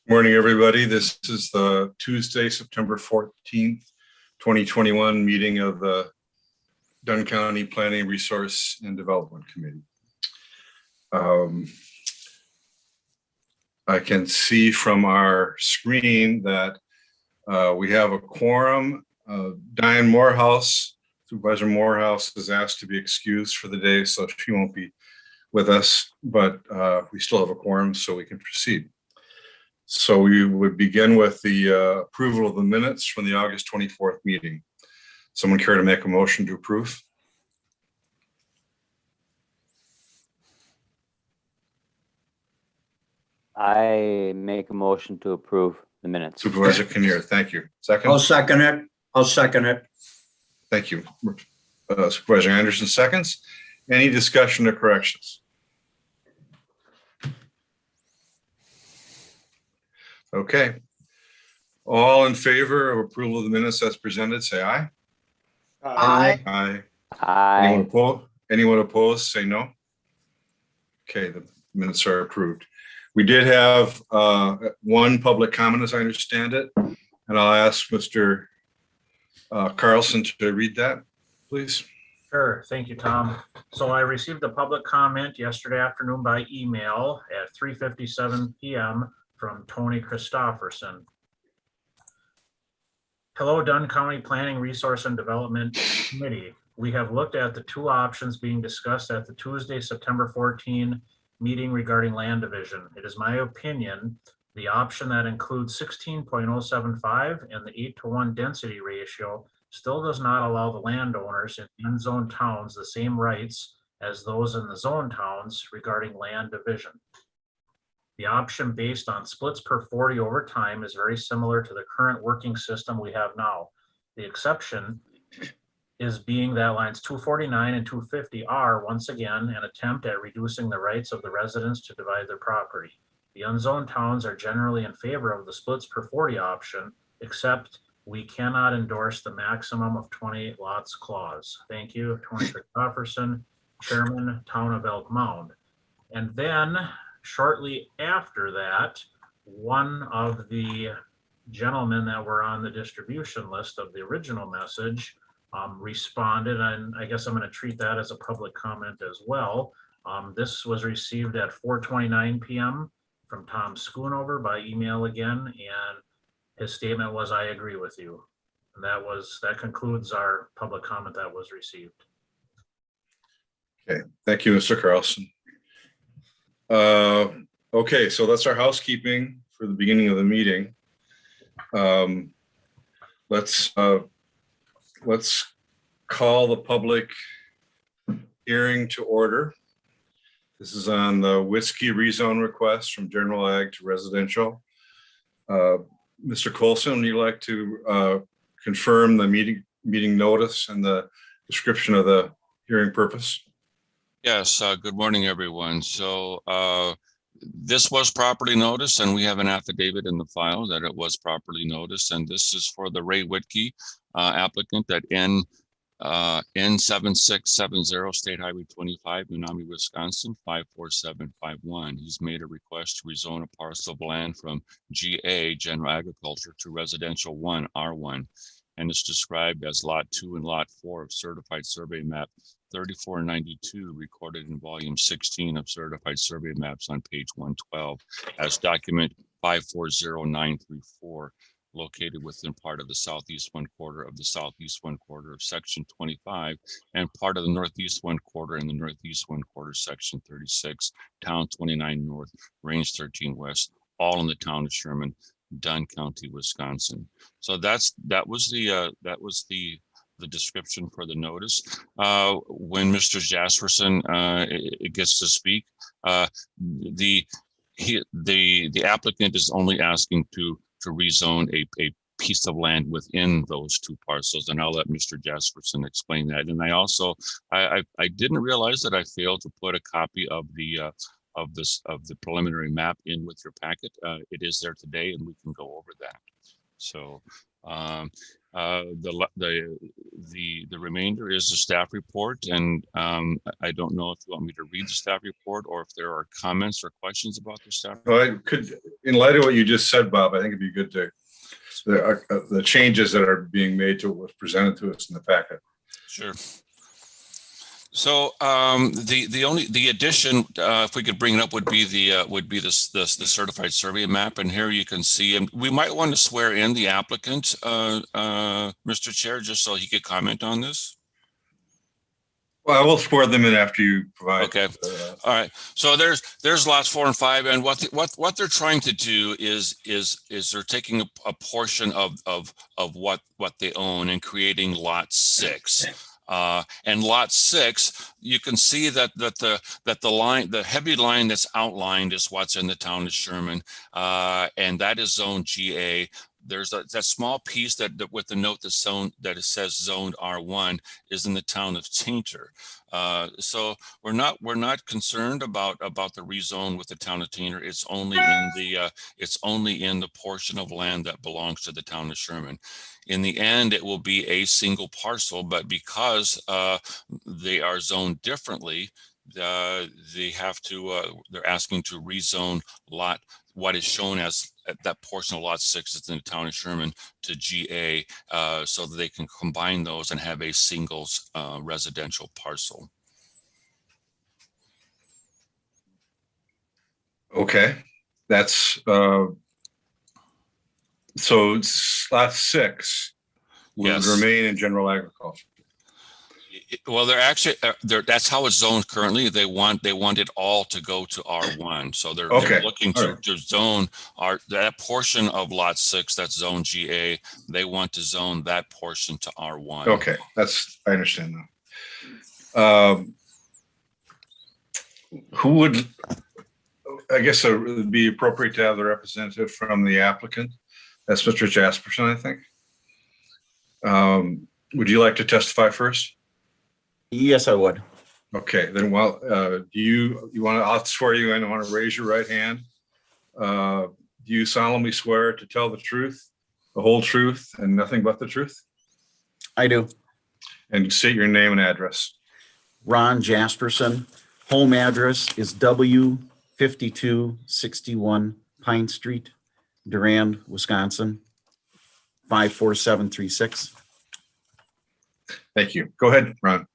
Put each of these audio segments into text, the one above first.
Morning, everybody. This is the Tuesday, September 14th, 2021 meeting of the Dunn County Planning, Resource and Development Committee. I can see from our screen that we have a quorum. Diane Morehouse, Supervisor Morehouse, is asked to be excused for the day, so she won't be with us, but we still have a quorum, so we can proceed. So we would begin with the approval of the minutes from the August 24th meeting. Someone care to make a motion to approve? I make a motion to approve the minutes. Supervisor Kinnear, thank you. Second? I'll second it. I'll second it. Thank you. Supervisor Anderson seconds. Any discussion or corrections? Okay. All in favor of approval of the minutes as presented, say aye. Aye. Aye. Aye. Anyone opposed, say no. Okay, the minutes are approved. We did have one public comment, as I understand it, and I'll ask Mr. Carlson to read that, please. Sure. Thank you, Tom. So I received a public comment yesterday afternoon by email at 3:57 p.m. from Tony Christofferson. Hello, Dunn County Planning, Resource and Development Committee. We have looked at the two options being discussed at the Tuesday, September 14 meeting regarding land division. It is my opinion the option that includes 16.075 and the 8:1 density ratio still does not allow the landowners in unzoned towns the same rights as those in the zone towns regarding land division. The option based on splits per 40 over time is very similar to the current working system we have now. The exception is being that lines 249 and 250 are once again an attempt at reducing the rights of the residents to divide their property. The unzoned towns are generally in favor of the splits per 40 option, except we cannot endorse the maximum of 28 lots clause. Thank you, Tony Christofferson, Chairman, Town of Elk Mound. And then shortly after that, one of the gentlemen that were on the distribution list of the original message responded, and I guess I'm going to treat that as a public comment as well. This was received at 4:29 p.m. from Tom Schoonover by email again, and his statement was, "I agree with you." And that concludes our public comment that was received. Okay, thank you, Mr. Carlson. Okay, so that's our housekeeping for the beginning of the meeting. Let's call the public hearing to order. This is on the whiskey rezone request from general ag to residential. Mr. Colson, would you like to confirm the meeting notice and the description of the hearing purpose? Yes, good morning, everyone. So this was properly noticed, and we have an affidavit in the file that it was properly noticed. And this is for the Ray Whitkey applicant at N7670 State Highway 25, Menominee, Wisconsin, 54751. He's made a request to rezone a parcel of land from GA, General Agriculture, to Residential 1, R1. And it's described as Lot 2 and Lot 4 of Certified Survey Map 3492, recorded in volume 16 of Certified Survey Maps on page 112 as document 540934, located within part of the southeast one quarter of the southeast one quarter of section 25 and part of the northeast one quarter and the northeast one quarter section 36, town 29 north, range 13 west, all in the town of Sherman, Dunn County, Wisconsin. So that was the description for the notice. When Mr. Jasperson gets to speak, the applicant is only asking to rezone a piece of land within those two parcels, and I'll let Mr. Jasperson explain that. And I also I didn't realize that I failed to put a copy of the preliminary map in with your packet. It is there today, and we can go over that. So The remainder is the staff report, and I don't know if you want me to read the staff report or if there are comments or questions about the staff. Well, I could, in light of what you just said, Bob, I think it'd be good to, the changes that are being made to what was presented to us in the packet. Sure. So the addition, if we could bring it up, would be the certified survey map, and here you can see, and we might want to swear in the applicant, Mr. Chair, just so he could comment on this. Well, I will swear them in after you provide. Okay. All right. So there's lots 4 and 5, and what they're trying to do is they're taking a portion of what they own and creating lot 6. And lot 6, you can see that the line, the heavy line that's outlined is what's in the town of Sherman, and that is zone GA. There's that small piece that with the note that it says zoned R1 is in the town of Tainter. So we're not concerned about the rezone with the town of Tainter. It's only in the portion of land that belongs to the town of Sherman. In the end, it will be a single parcel, but because they are zoned differently, they have to. They're asking to rezone what is shown as that portion of lot 6 is in the town of Sherman to GA, so that they can combine those and have a single residential parcel. Okay, that's so lot 6 would Yes. remain in general agriculture. Well, they're actually that's how it's zoned currently. They want it all to go to R1. So they're looking to zone that portion of lot 6 that's zone GA. They want to zone that portion to R1. Okay, I understand now. Who would, I guess it would be appropriate to have the representative from the applicant. That's Mr. Jasperson, I think. Would you like to testify first? Yes, I would. Okay, then, well, do you want to, I'll swear you in, I want to raise your right hand. Do you solemnly swear to tell the truth, the whole truth, and nothing but the truth? I do. And state your name and address. Ron Jasperson. Home address is W5261 Pine Street, Durand, Wisconsin, 54736. Thank you. Go ahead, Ron.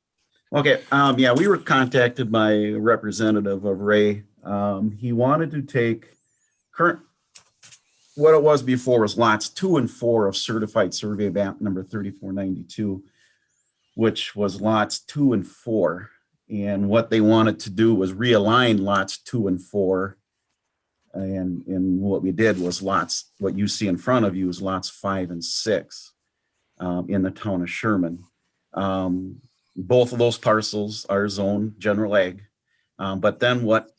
Okay, yeah, we were contacted by a representative of Ray. He wanted to take what it was before was lots 2 and 4 of certified survey map number 3492, which was lots 2 and 4. And what they wanted to do was realign lots 2 and 4. And what we did was what you see in front of you is lots 5 and 6 in the town of Sherman. Both of those parcels are zoned general ag. But then what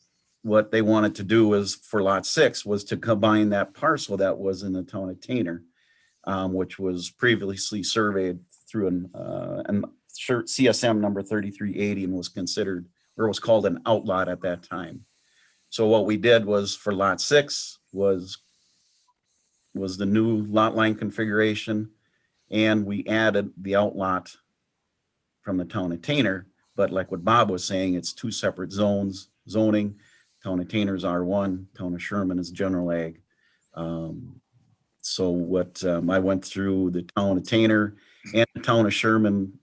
they wanted to do was for lot 6 was to combine that parcel that was in the town of Tainter, which was previously surveyed through an CSM number 3380 and was considered, or was called an outlot at that time. So what we did was for lot 6 was the new lot line configuration, and we added the outlot from the town of Tainter. But like what Bob was saying, it's 2 separate zoning. Town of Tainter is R1, town of Sherman is general ag. So what I went through the town of Tainter and the town of Sherman,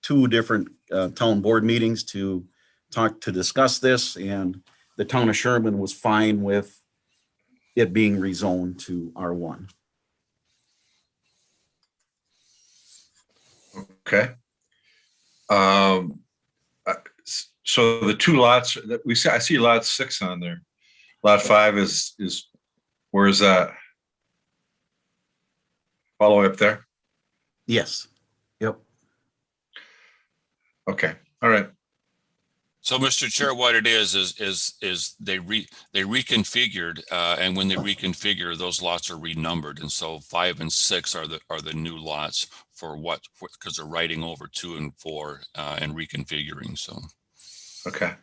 2 different town board meetings to discuss this, and the town of Sherman was fine with it being rezoned to R1. Okay. So the 2 lots that we see, I see lot 6 on there. Lot 5 is where is that? All the way up there? Yes. Yep. Okay. All right. So, Mr. Chair, what it is they reconfigured, and when they reconfigure, those lots are renumbered, and so 5 and 6 are the new lots because they're writing over 2 and 4 and reconfiguring. So, Okay.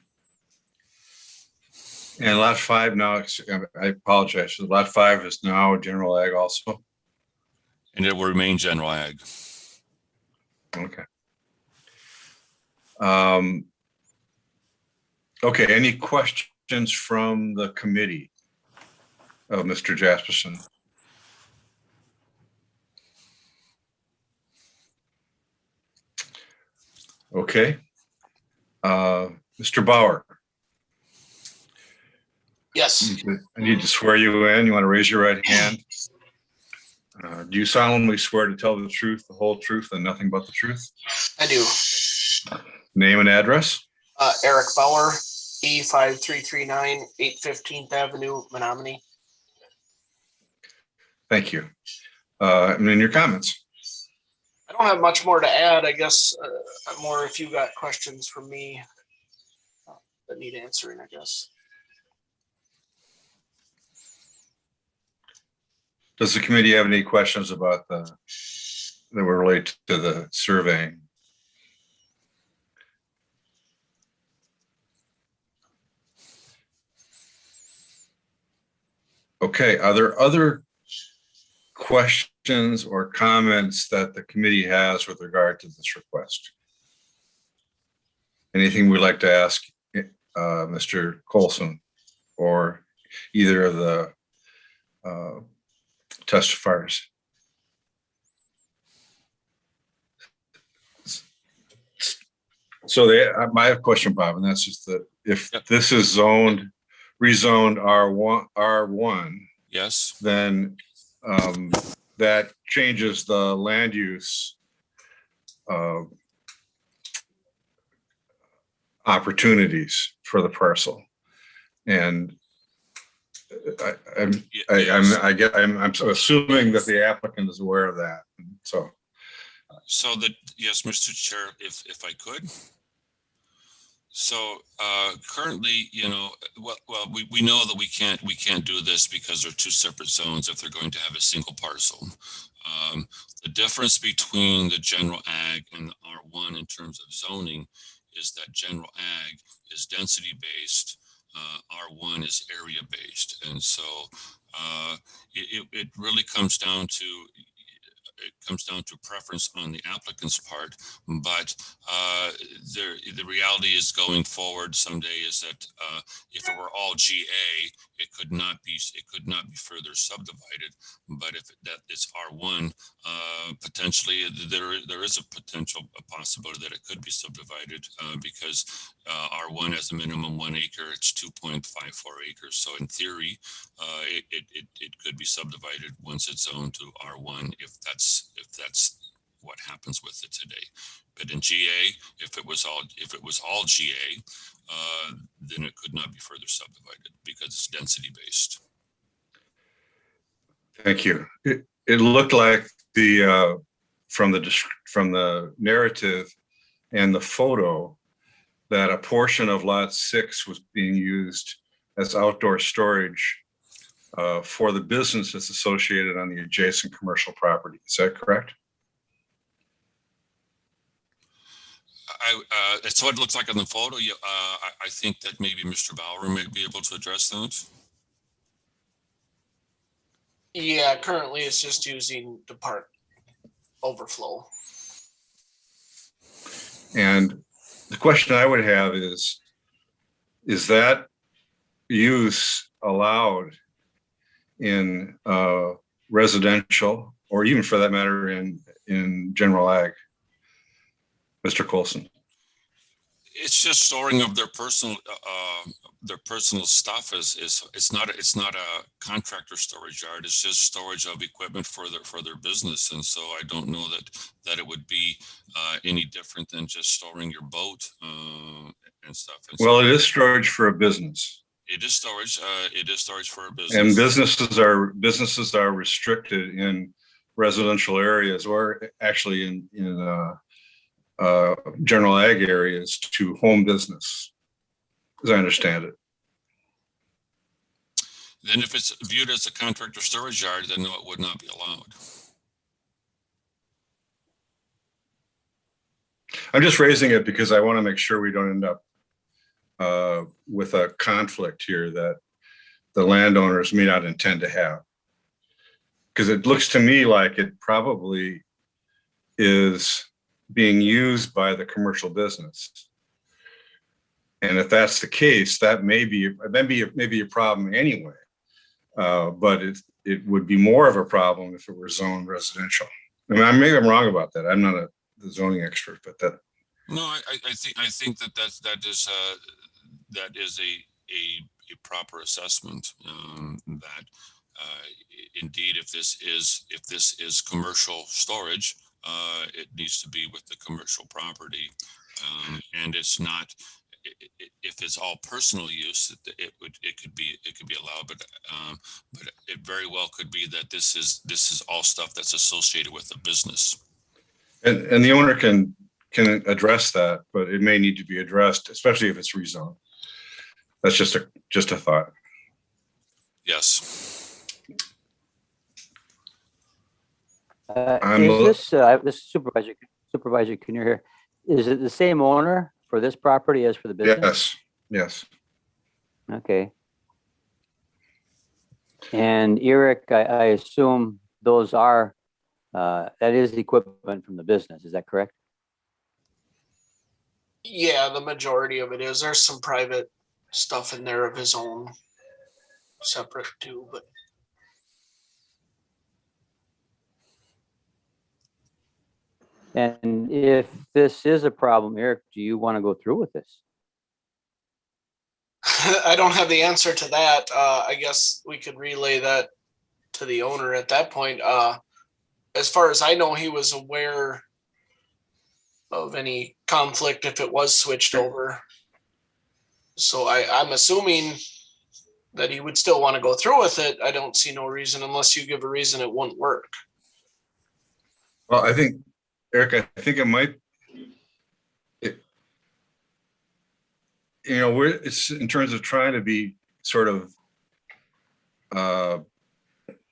And lot 5 now, I apologize. So lot 5 is now general ag also. And it will remain general ag. Okay. Okay, any questions from the committee of Mr. Jasperson? Okay. Mr. Bauer, Yes, I need to swear you in. You want to raise your right hand? Do you solemnly swear to tell the truth, the whole truth, and nothing but the truth? I do. Name and address? Eric Bauer, E5339, 815th Avenue, Menominee. Thank you. And then your comments. I don't have much more to add. I guess more if you got questions from me that need answering, I guess. Does the committee have any questions about that were related to the surveying? Okay, are there other questions or comments that the committee has with regard to this request? Anything we'd like to ask Mr. Colson or either of the testifiers? So I have a question, Bob, and that's just that if this is rezoned R1, Yes. then that changes the land use opportunities for the parcel. And I'm assuming that the applicant is aware of that. So Yes, Mr. Chair, if I could. So currently, we know that we can't do this because they're two separate zones if they're going to have a single parcel. The difference between the general ag and the R1 in terms of zoning is that general ag is density based, R1 is area based, and so it really comes down to preference on the applicant's part, but the reality is going forward someday is that if it were all GA, it could not be further subdivided. But if it's R1, potentially there is a possibility that it could be subdivided because R1 has a minimum 1 acre. It's 2.54 acres. So in theory, it could be subdivided once it's zoned to R1 if that's what happens with it today. But in GA, if it was all GA, then it could not be further subdivided because it's density based. thank you. It looked like from the narrative and the photo that a portion of lot 6 was being used as outdoor storage for the business that's associated on the adjacent commercial property. Is that correct? It's what it looks like in the photo. I think that maybe Mr. Bauer may be able to address that. Yeah, currently it's just using the park overflow. And the question I would have is that use allowed in residential, or even for that matter in general ag? Mr. Colson. It's just storing of their personal stuff. It's not a contractor storage yard. It's just storage of equipment for their business. And so I don't know that it would be any different than just storing your boat and stuff. And well, so it is storage for a business. It is storage. It is storage for a business. And businesses are restricted in residential areas, or actually in general ag areas, to home business, as I understand it. Then if it's viewed as a contractor storage yard, then no, it would not be allowed. I'm just raising it because I want to make sure we don't end up with a conflict here that the landowners may not intend to have. because it looks to me like it probably is being used by the commercial business. And if that's the case, that may be a problem anyway. But it would be more of a problem if it were zoned residential. I mean, maybe I'm wrong about that. I'm not the zoning expert, but that. No, I think that is a proper assessment. That indeed, if this is commercial storage, it needs to be with the commercial property, and it's not. If it's all personal use, it could be allowed, but it very well could be that this is all stuff that's associated with a business. And the owner can address that, but it may need to be addressed, especially if it's rezoned. That's just a thought. Yes. Is this supervisor, can you hear? Is it the same owner for this property as for the business? Yes. Okay. And Eric, I assume those are, that is the equipment from the business, is that correct? Yeah, the majority of it is. There's some private stuff in there of his own separate too, but And if this is a problem, Eric, do you want to go through with this? I don't have the answer to that. I guess we could relay that to the owner at that point. As far as I know, he was aware of any conflict if it was switched over. So I'm assuming that he would still want to go through with it. I don't see no reason, unless you give a reason it wouldn't work. Well, I think, Eric, I think it might. It's in terms of trying to be sort of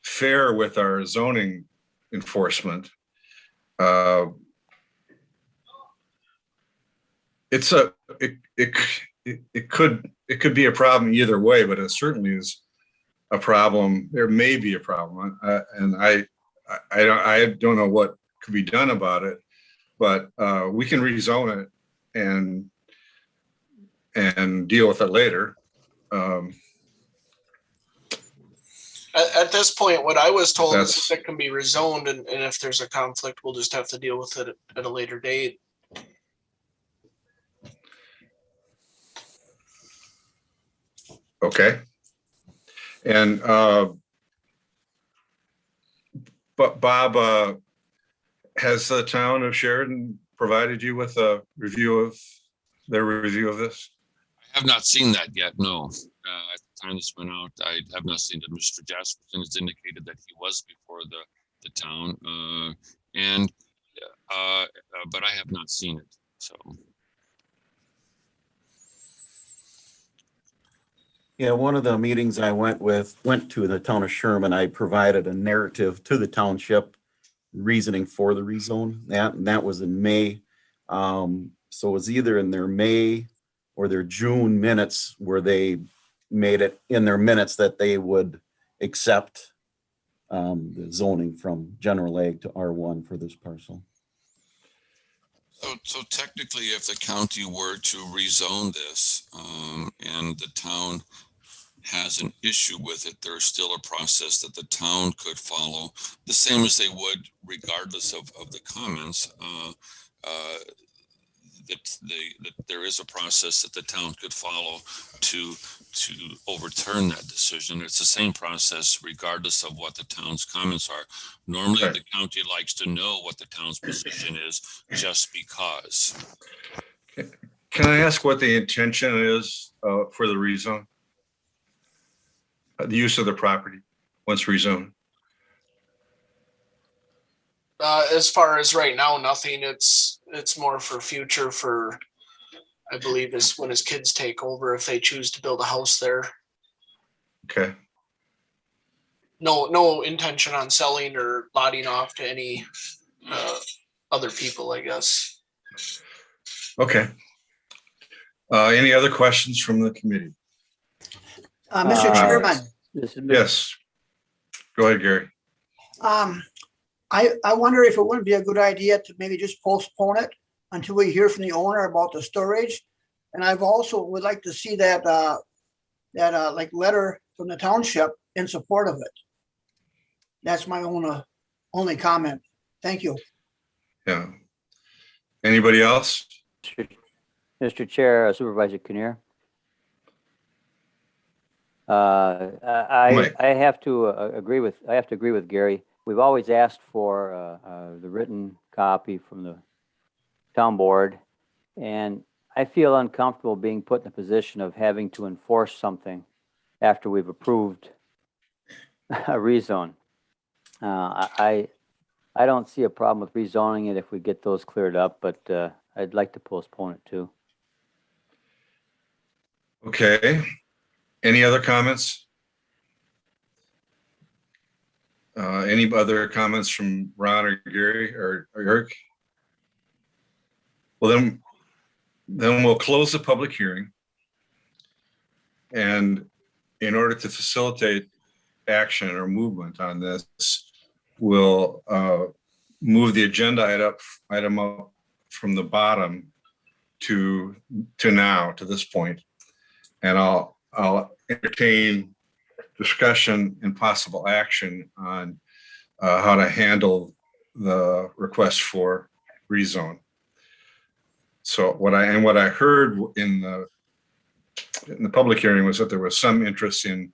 fair with our zoning enforcement. It could be a problem either way, but it certainly is a problem. There may be a problem, and I don't know what could be done about it, but we can rezone it and deal with it later. At this point, what I was told is That's- it can be rezoned, and if there's a conflict, we'll just have to deal with it at a later date. Okay. And but Bob, has the town of Sheridan provided you with a review of this? I have not seen that yet, no. At the time this went out, I have not seen it. Mr. Jasperson has indicated that he was before the town, but I have not seen it, so. Yeah, one of the meetings I went to the town of Sherman, I provided a narrative to the township reasoning for the rezone. That was in May. So it was either in their May or their June minutes where they made it in their minutes that they would accept the zoning from general ag to R1 for this parcel. So technically, if the county were to rezone this, and the town has an issue with it, there's still a process that the town could follow, the same as they would regardless of the comments. That there is a process that the town could follow to overturn that decision. It's the same process regardless of what the town's comments are. Normally, Right. the county likes to know what the town's position is just because. Can I ask what the intention is for the rezone? The use of the property once rezoned? As far as right now, nothing. It's more for future for, I believe, is when his kids take over, if they choose to build a house there. Okay. No intention on selling or lotting off to any other people, I guess. Okay. Any other questions from the committee? Mr. Chairman, This is Yes. Go ahead, Gary. I wonder if it wouldn't be a good idea to maybe just postpone it until we hear from the owner about the storage. And I've also would like to see that, like letter from the township in support of it. That's my only comment. Thank you. Yeah. Anybody else? Mr. Chair, Supervisor Kinnear. Mike. I have to agree with Gary. We've always asked for the written copy from the town board, and I feel uncomfortable being put in a position of having to enforce something after we've approved a rezone. I don't see a problem with rezoning it if we get those cleared up, but I'd like to postpone it too. Okay. Any other comments? Any other comments from Ron or Gary or Eric? Well, then we'll close the public hearing. And in order to facilitate action or movement on this, we'll move the agenda item up from the bottom to now, to this point. And I'll entertain discussion and possible action on how to handle the request for rezone. So what I heard in the public hearing was that there was some interest in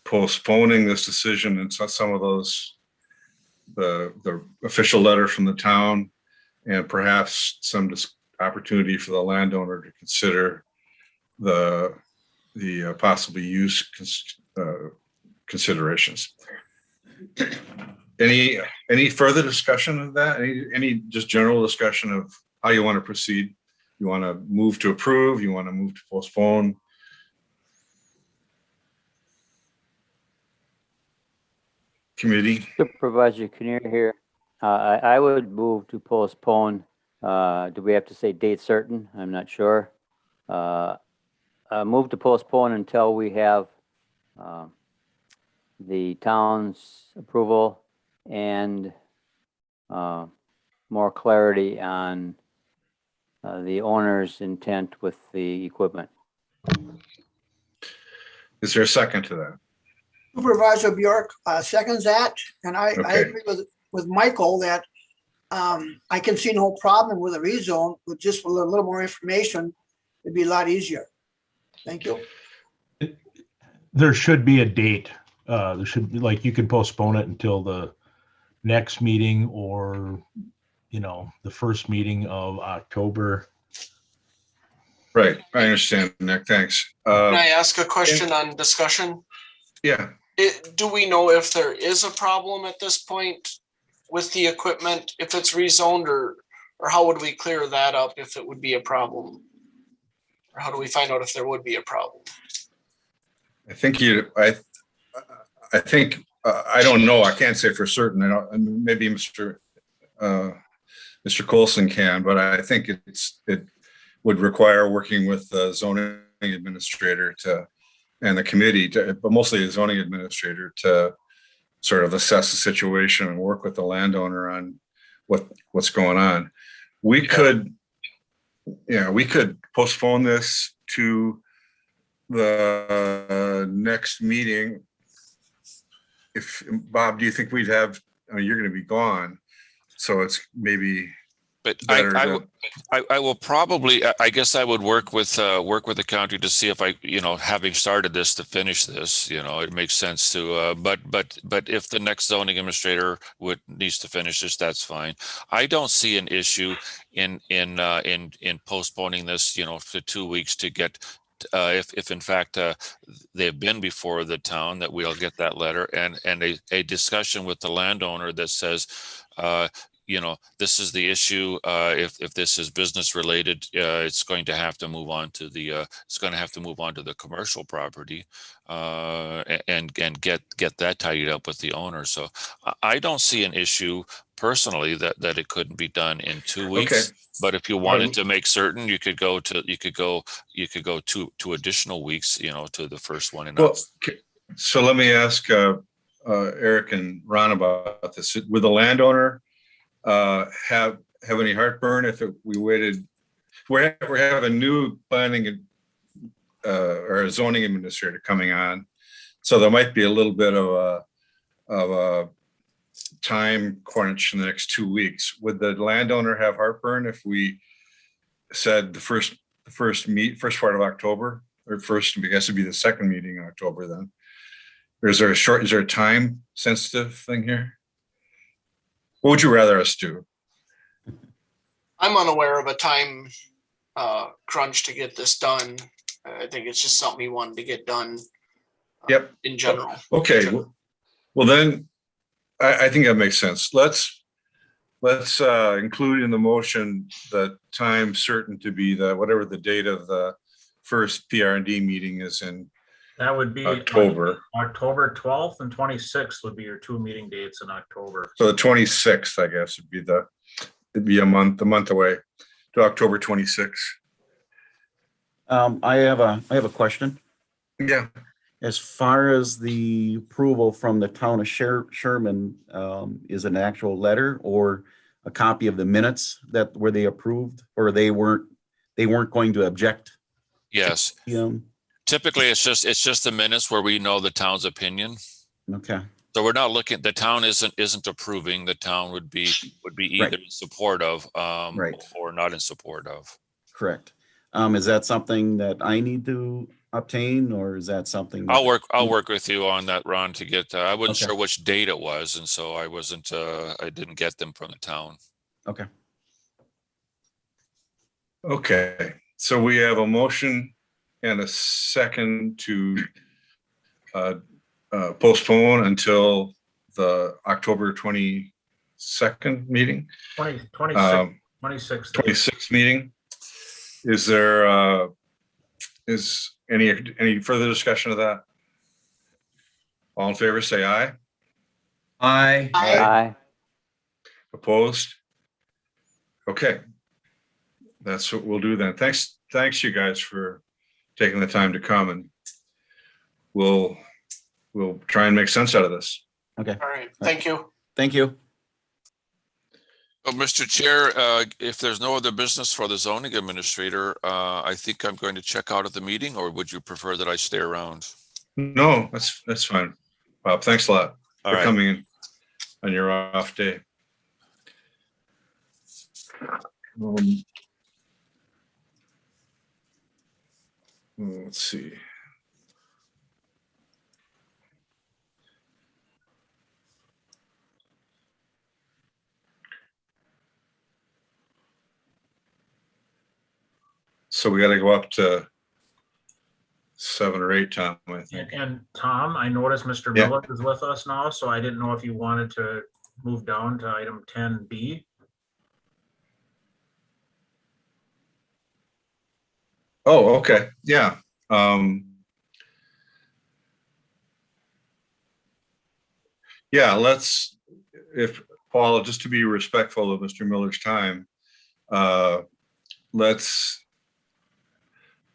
postponing this decision, and so some of those, the official letter from the town, and perhaps some opportunity for the landowner to consider the possible use considerations. Any further discussion of that? Any just general discussion of how you want to proceed? You want to move to approve? You want to move to postpone? Committee? Supervisor Kinnear here. I would move to postpone. Do we have to say date certain? I'm not sure. Move to postpone until we have the town's approval and more clarity on the owner's intent with the equipment. Is there a second to that? Supervisor Bjork seconds that, and I Okay. agree with Michael that I can see no problem with a rezone, with just with a little more information, it'd be a lot easier. Thank you. There should be a date. There should be, like, you can postpone it until the next meeting or, the first meeting of October. Right, I understand, Nick, thanks. Can I ask a question on discussion? Yeah, Do we know if there is a problem at this point with the equipment, if it's rezoned, or how would we clear that up if it would be a problem? Or how do we find out if there would be a problem? I think I don't know. I can't say for certain. I don't. Maybe Mr. Colson can, but I think it would require working with the zoning administrator and the committee, but mostly the zoning administrator, to sort of assess the situation and work with the landowner on what's going on. We could postpone this to the next meeting. If Bob, do you think we'd have? I mean, you're going to be gone, so it's maybe. But better I will probably, I guess I would work with the county to see if having started this, to finish this, it makes sense to, but if the next zoning administrator needs to finish this, that's fine. I don't see an issue in postponing this, for 2 weeks to get, if in fact they've been before the town, that we'll get that letter and a discussion with the landowner that says, this is the issue. If this is business related, it's going to have to move on to the commercial property, and get that tidied up with the owner. So I don't see an issue personally that it couldn't be done in 2 weeks. Okay. But if you wanted to make certain, you could go 2 additional weeks, to the first one. Well, so let me ask Eric and Ron about this. Would the landowner have any heartburn if we waited? We're having a new planning or a zoning administrator coming on, so there might be a little bit of a time crunch in the next 2 weeks. Would the landowner have heartburn if we said the first part of October, or first? I guess it'd be the second meeting in October then. Or is there a time sensitive thing here? What would you rather us do? I'm unaware of a time crunch to get this done. I think it's just something he wanted to get done. Yep. In general. Okay. Well, then I think that makes sense. Let's include in the motion the time certain to be whatever the date of the first PR&D meeting is in That would be October. October 12th and 26th would be your 2 meeting dates in October. So the 26th, I guess, it'd be a month away to October 26th. I have a question. Yeah. As far as the approval from the town of Sherman, is an actual letter or a copy of the minutes that were they approved, or they weren't going to object? Yes. Typically, it's just the minutes where we know the town's opinion. Okay. So we're not looking. The town isn't approving. The town would be either Right. in support of, Right. or not in support of. Correct. Is that something that I need to obtain, or is that something? I'll work with you on that, Ron, to get. I wasn't Okay. sure which date it was, and so I wasn't. I didn't get them from the town. Okay. Okay. So we have a motion and a second to postpone until the October 22nd meeting, 26th meeting. Is there any further discussion of that? All in favor, say aye. Aye. Aye. Opposed? Okay. That's what we'll do then. Thanks you guys for taking the time to come, and we'll try and make sense out of this. Okay. All right. Thank you. Thank you. Well, Mr. Chair, if there's no other business for the zoning administrator, I think I'm going to check out of the meeting, or would you prefer that I stay around? No, that's fine. Bob, thanks a lot for coming in on your off day. Let's see. So we got to go up to 7 or 8, Tom, I think. And Tom, I noticed Mr. Yeah. Miller is with us now, so I didn't know if you wanted to move down to item 10B. Oh, okay. Yeah. Yeah, if Paul, just to be respectful of Mr. Miller's time, let's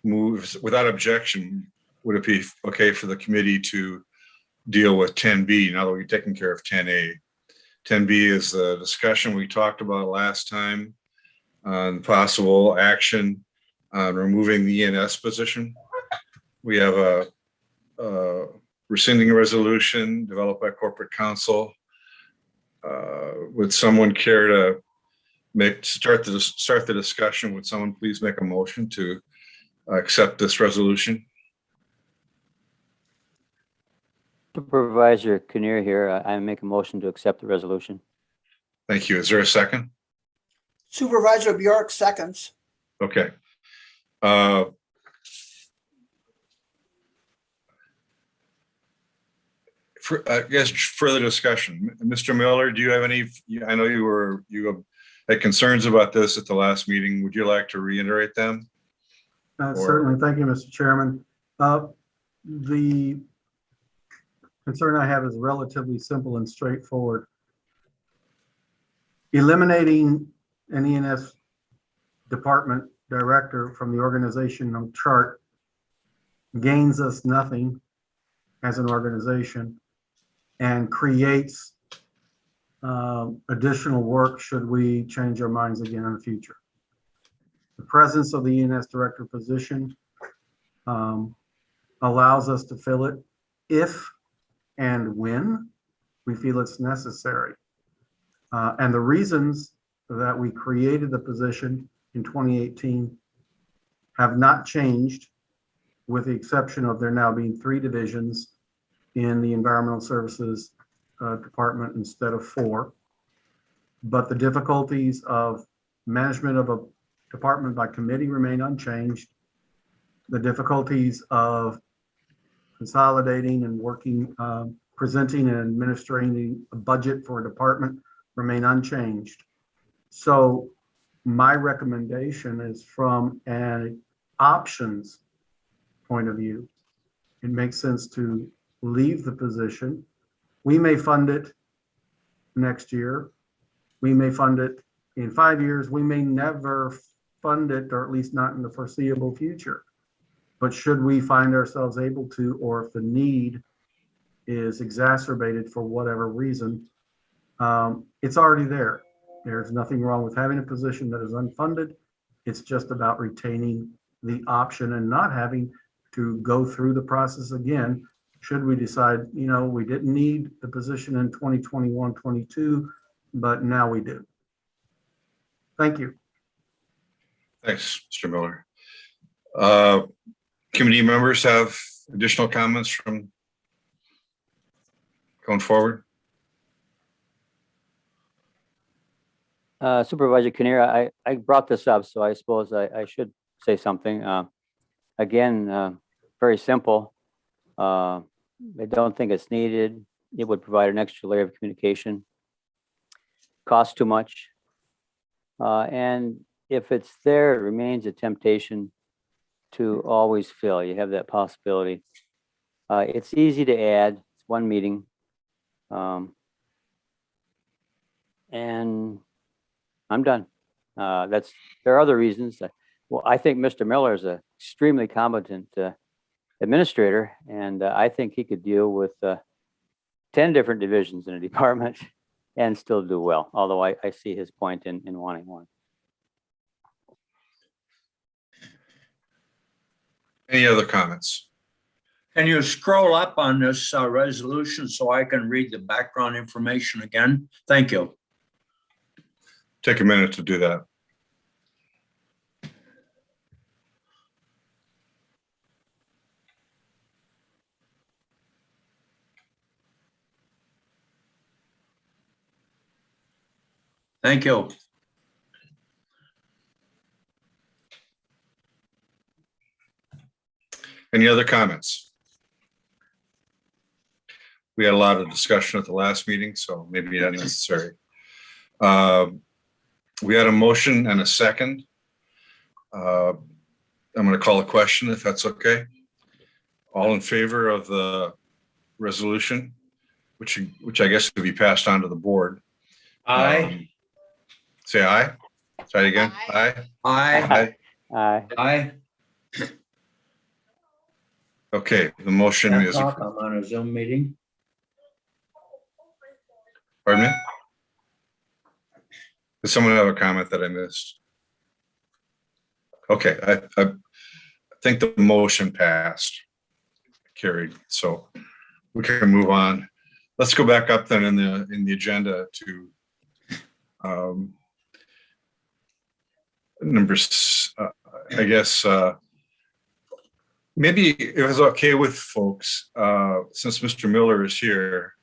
move without objection. Would it be okay for the committee to deal with 10B now that we've taken care of 10A? 10B is the discussion we talked about last time on possible action on removing the ENS position. We have a rescinding resolution developed by corporate counsel. Would someone care to start the discussion? Would someone please make a motion to accept this resolution? Supervisor Kinnear here. I make a motion to accept the resolution. Thank you. Is there a second? Supervisor Bjork seconds. Okay. I guess further discussion. Mr. Miller, do you have any? I know you had concerns about this at the last meeting. Would you like to reiterate them? Certainly. Thank you, Mr. Chairman. The concern I have is relatively simple and straightforward. Eliminating an ENS department director from the organizational chart gains us nothing as an organization. and creates additional work should we change our minds again in the future. The presence of the E&S director position allows us to fill it if and when we feel it's necessary. And the reasons that we created the position in 2018 have not changed, with the exception of there now being 3 divisions in the Environmental Services Department instead of 4. But the difficulties of management of a department by committee remain unchanged. The difficulties of consolidating and working, presenting and administering a budget for a department remain unchanged. So my recommendation is from an options point of view. It makes sense to leave the position. We may fund it next year. We may fund it in 5 years. We may never fund it, or at least not in the foreseeable future. But should we find ourselves able to, or if the need is exacerbated for whatever reason, it's already there. There's nothing wrong with having a position that is unfunded. It's just about retaining the option and not having to go through the process again. Should we decide, we didn't need the position in 2021, 22, but now we do. Thank you. Thanks, Mr. Miller. Committee members have additional comments from going forward? Supervisor Kinnear, I brought this up, so I suppose I should say something. Again, very simple. I don't think it's needed. It would provide an extra layer of communication. Costs too much. And if it's there, it remains a temptation to always fill. You have that possibility. It's easy to add. It's one meeting. And I'm done. There are other reasons. Well, I think Mr. Miller is an extremely competent administrator, and I think he could deal with 10 different divisions in a department and still do well, although I see his point in wanting one. Any other comments? Can you scroll up on this resolution so I can read the background information again? Thank you. Take a minute to do that. Thank you. Any other comments? We had a lot of discussion at the last meeting, so maybe not necessary. We had a motion and a second. I'm going to call a question if that's okay. All in favor of the resolution, which I guess could be passed on to the board. Aye. Say aye. Try it again. Aye. Aye. Aye. Aye. Okay, the motion is. I'm on a Zoom meeting. Pardon me? Does someone have a comment that I missed? Okay, I think the motion passed, carried, so we can move on. Let's go back up then in the agenda to numbers. I guess maybe it was okay with folks, since Mr. Miller is here,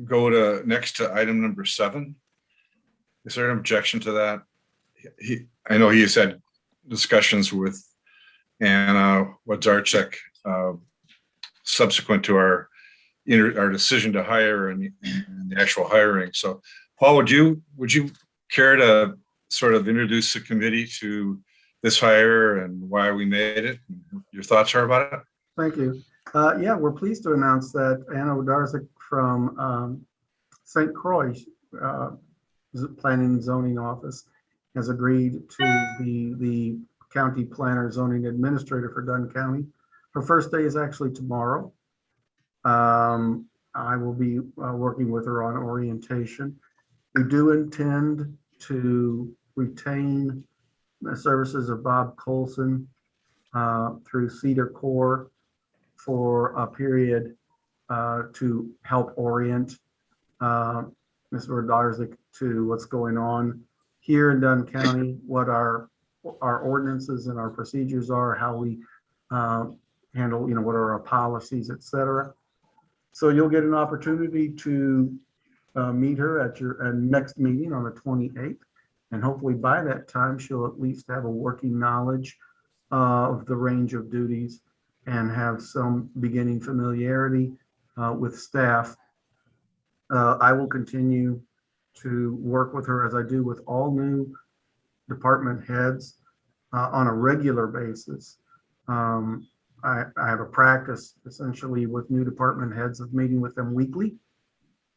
go to next to item number 7. Is there an objection to that? I know he's had discussions with Anna Wadzarczyk subsequent to our decision to hire and the actual hiring. So, Paul, would you care to sort of introduce the committee to this hire and why we made it? Your thoughts are about it? Thank you. Yeah, we're pleased to announce that Anna Wadzarczyk from St. Croix Planning and Zoning Office has agreed to be the county planner zoning administrator for Dunn County. Her first day is actually tomorrow. I will be working with her on orientation. We do intend to retain the services of Bob Colson through Cedar Core for a period to help orient Ms. Rodarczyk to what's going on here in Dunn County, what our ordinances and our procedures are, how we handle, what are our policies, et cetera. So you'll get an opportunity to meet her at your next meeting on the 28th. And hopefully by that time, she'll at least have a working knowledge of the range of duties and have some beginning familiarity with staff. I will continue to work with her as I do with all new department heads on a regular basis. I have a practice essentially with new department heads of meeting with them weekly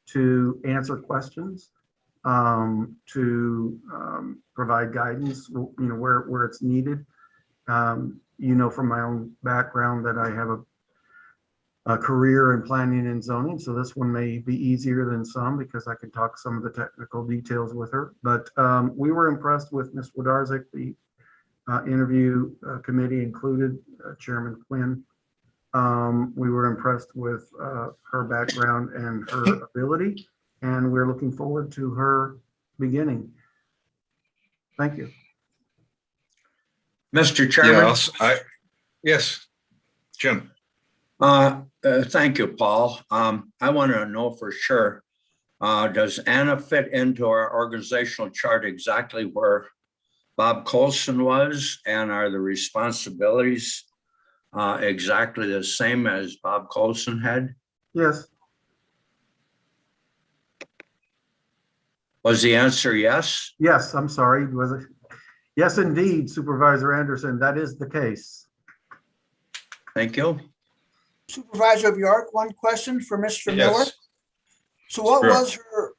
to answer questions, to provide guidance, where it's needed. From my own background that I have a career in planning and zoning, so this one may be easier than some because I can talk some of the technical details with her. But we were impressed with Ms. Wodarczyk. The interview committee included Chairman Quinn. We were impressed with her background and her ability, and we're looking forward to her beginning. Thank you. Mr. Chairman. Yes, Jim. Thank you, Paul. I want to know for sure, does Anna fit into our organizational chart exactly where Bob Colson was, and are the responsibilities exactly the same as Bob Colson had? Yes. Was the answer yes? Yes, I'm sorry. Was it? Yes, indeed, Supervisor Anderson, that is the case. Thank you. Supervisor Bjork, one question for Mr. Miller. Yes. So what Sure.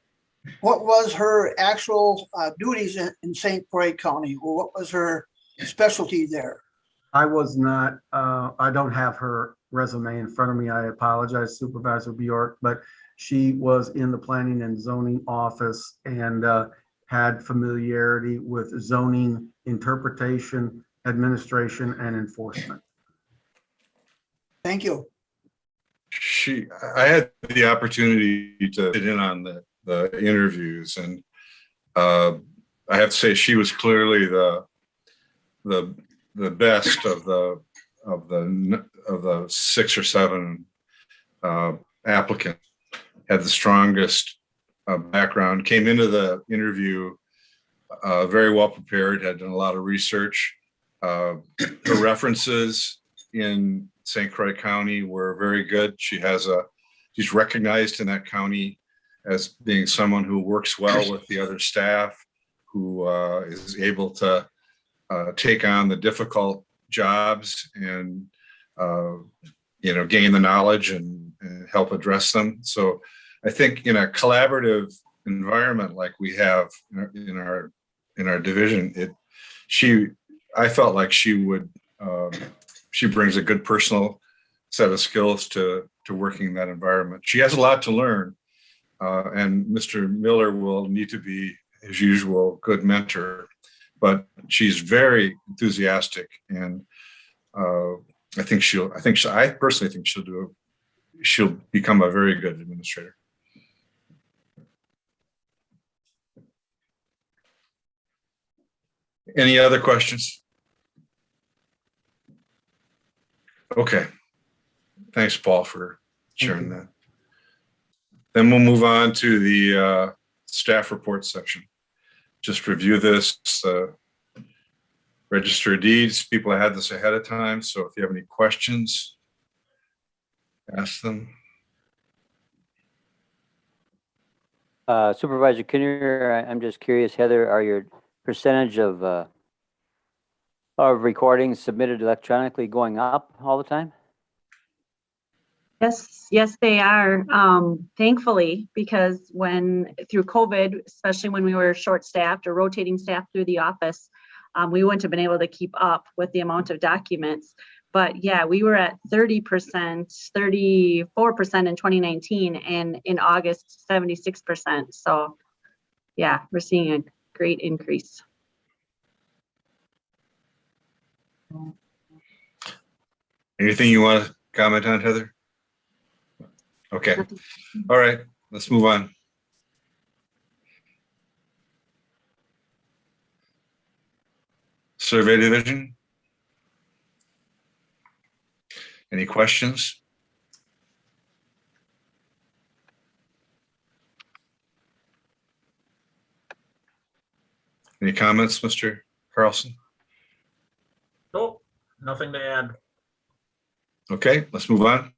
was her actual duties in St. Croix County? Or what was her specialty there? I was not, I don't have her resume in front of me. I apologize, Supervisor Bjork, but she was in the planning and zoning office and had familiarity with zoning interpretation, administration, and enforcement. Thank you. I had the opportunity to sit in on the interviews, and I have to say she was clearly the best of the 6 or 7 applicants. Had the strongest background, came into the interview very well prepared, had done a lot of research. Her references in St. Croix County were very good. She's recognized in that county as being someone who works well with the other staff, who is able to take on the difficult jobs and gain the knowledge and help address them. So I think in a collaborative environment like we have in our division, I felt like she brings a good personal set of skills to working in that environment. She has a lot to learn, and Mr. Miller will need to be his usual good mentor, but she's very enthusiastic, and I personally think she'll become a very good administrator. Any other questions? Okay. Thanks, Paul, for sharing that. Then we'll move on to the staff report section. Just review this. Register of Deeds. People had this ahead of time, so if you have any questions, ask them. Supervisor Kinnear, I'm just curious, Heather, are your percentage of recordings submitted electronically going up all the time? Yes, they are. Thankfully, because through COVID, especially when we were short-staffed or rotating staff through the office, we wouldn't have been able to keep up with the amount of documents. But yeah, we were at 30%, 34% in 2019, and in August, 76%. So yeah, we're seeing a great increase. Anything you want to comment on, Heather? Okay, all right, let's move on. Survey Division? Any questions? Any comments, Mr. Carlson? Nope, nothing to add. Okay, let's move on.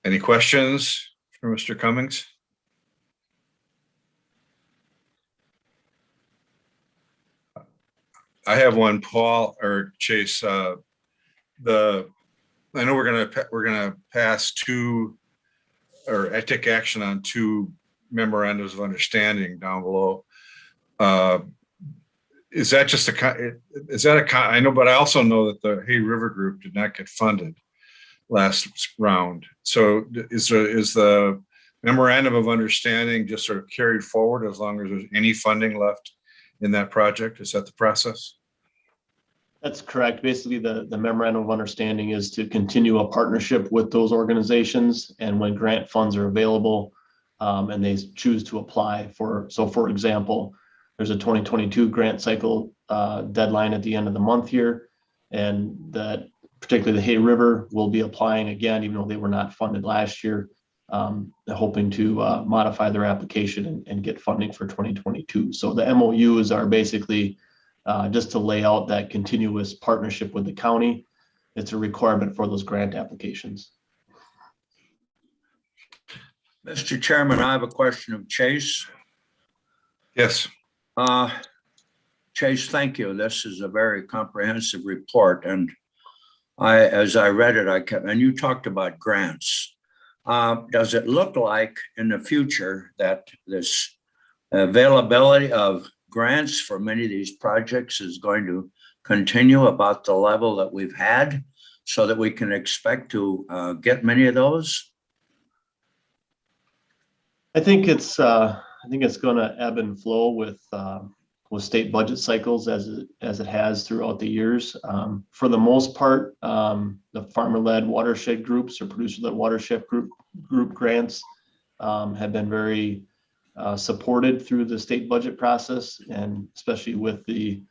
Any questions for Mr. Cummings? I have one, Paul or Chase. I know we're gonna pass two, or take action on two memorandums of understanding down below. Is that just I know, but I also know that the Hay River Group did not get funded last round. So is the memorandum of understanding just sort of carried forward as long as there's any funding left in that project? Is that the process? That's correct. Basically, the memorandum of understanding is to continue a partnership with those organizations, and when grant funds are available and they choose to apply for, so for example, there's a 2022 grant cycle deadline at the end of the month here, and that particularly the Hay River will be applying again, even though they were not funded last year, hoping to modify their application and get funding for 2022. So the MOUs are basically just to lay out that continuous partnership with the county. It's a requirement for those grant applications. Mr. Chairman, I have a question of Chase. Yes. Chase, thank you. This is a very comprehensive report, and as I read it, and you talked about grants. Does it look like in the future that this availability of grants for many of these projects is going to continue about the level that we've had, so that we can expect to get many of those? I think it's going to ebb and flow with state budget cycles as it has throughout the years. For the most part, the farmer-led watershed groups or producer-led watershed group grants have been very supported through the state budget process, and especially with the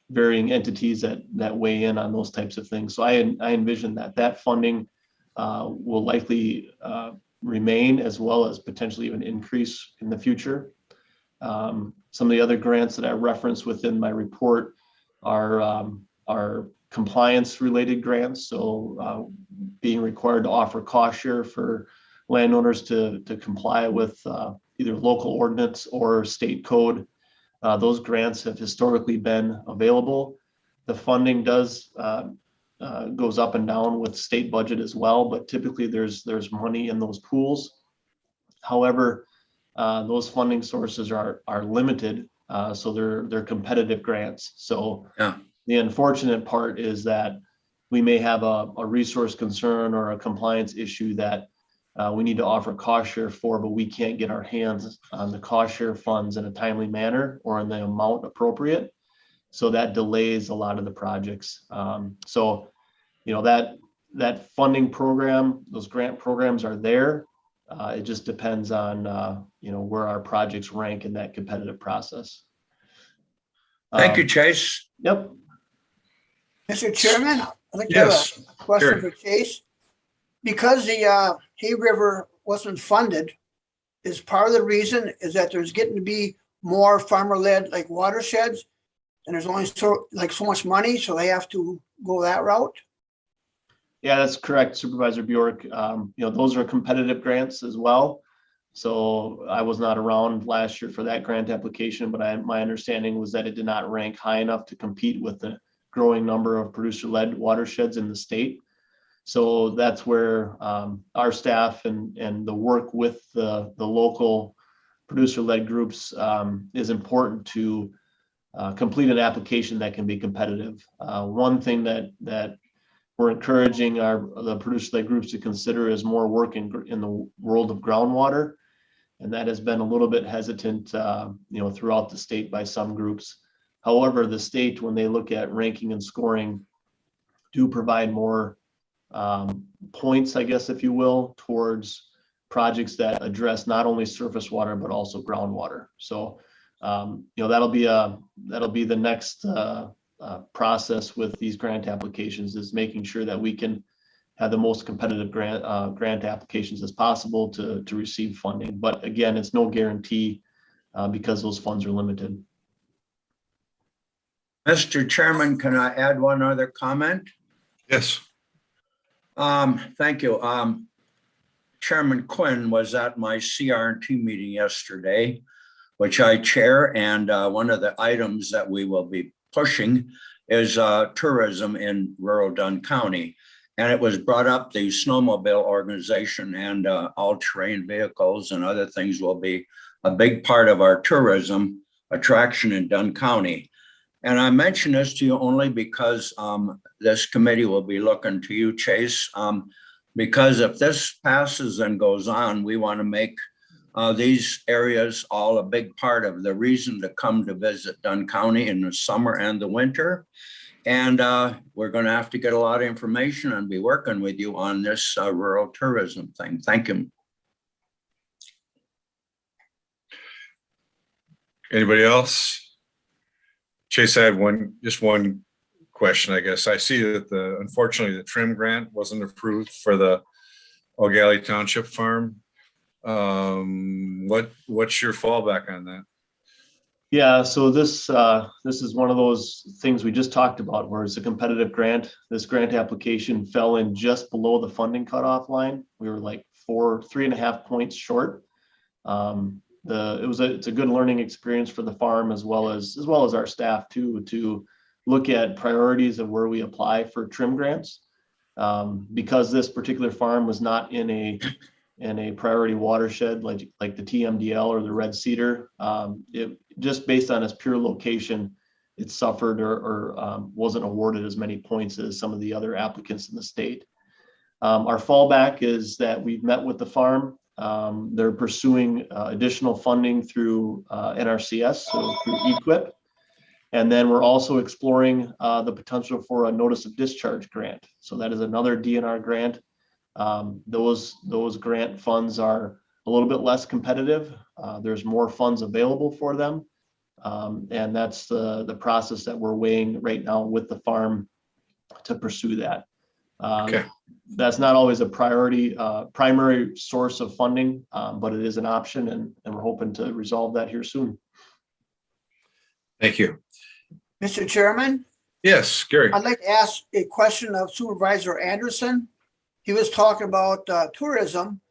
varying entities that weigh in on those types of things. So I envision that funding will likely remain, as well as potentially even increase in the future. Some of the other grants that I referenced within my report are compliance related grants. So being required to offer cost share for landowners to comply with either local ordinance or state code. Those grants have historically been available. The funding goes up and down with state budget as well, but typically there's money in those pools. However, those funding sources are limited, so they're competitive grants. So yeah. The unfortunate part is that we may have a resource concern or a compliance issue that we need to offer cost share for, but we can't get our hands on the cost share funds in a timely manner or in the amount appropriate. So that delays a lot of the projects. So, you know, that funding program, those grant programs are there. It just depends on, you know, where our projects rank in that competitive process. Thank you, Chase. Yep. Mr. Chairman, I'd like to have a question for Chase. Because the Hay River wasn't funded, is part of the reason is that there's getting to be more farmer-led like watersheds, and there's only so much money, so they have to go that route? Yeah, that's correct, Supervisor Bjork. You know, those are competitive grants as well. So I was not around last year for that grant application, but my understanding was that it did not rank high enough to compete with the growing number of producer-led watersheds in the state. So that's where our staff and the work with the local producer-led groups is important to complete an application that can be competitive. One thing that we're encouraging the producer-led groups to consider is more work in the world of groundwater. And that has been a little bit hesitant, throughout the state by some groups. However, the state, when they look at ranking and scoring, do provide more points, I guess, if you will, towards projects that address not only surface water, but also groundwater. So, that'll be the next process with these grant applications, is making sure that we can have the most competitive grant applications as possible to receive funding. But again, it's no guarantee because those funds are limited. Mr. Chairman, can I add one other comment? Yes. Thank you. Chairman Quinn was at my CR&T meeting yesterday, which I chair, and one of the items that we will be pushing is tourism in rural Dunn County. And it was brought up, the snowmobile organization and all-terrain vehicles and other things will be a big part of our tourism attraction in Dunn County. And I mention this to you only because this committee will be looking to you, Chase, because if this passes and goes on, we want to make these areas all a big part of the reason to come to visit Dunn County in the summer and the winter. And we're going to have to get a lot of information and be working with you on this rural tourism thing. Thank you. Anybody else? Chase, I have just one question, I guess. I see that unfortunately, the trim grant wasn't approved for the O'Galley Township Farm. What's your fallback on that? Yeah, so this is one of those things we just talked about, where it's a competitive grant. This grant application fell in just below the funding cutoff line. We were like 3.5 points short. It's a good learning experience for the farm as well as our staff too, to look at priorities of where we apply for trim grants. Because this particular farm was not in a priority watershed like the TMDL or the Red Cedar, it just based on its pure location, it suffered or wasn't awarded as many points as some of the other applicants in the state. Our fallback is that we've met with the farm. They're pursuing additional funding through NRCS, so through EQIP. And then we're also exploring the potential for a notice of discharge grant. So that is another DNR grant. Those grant funds are a little bit less competitive. There's more funds available for them. And that's the process that we're weighing right now with the farm to pursue that. Okay. That's not always a primary source of funding, but it is an option, and we're hoping to resolve that here soon. Thank you. Mr. Chairman, Yes, Gary. I'd like to ask a question of Supervisor Anderson. He was talking about tourism,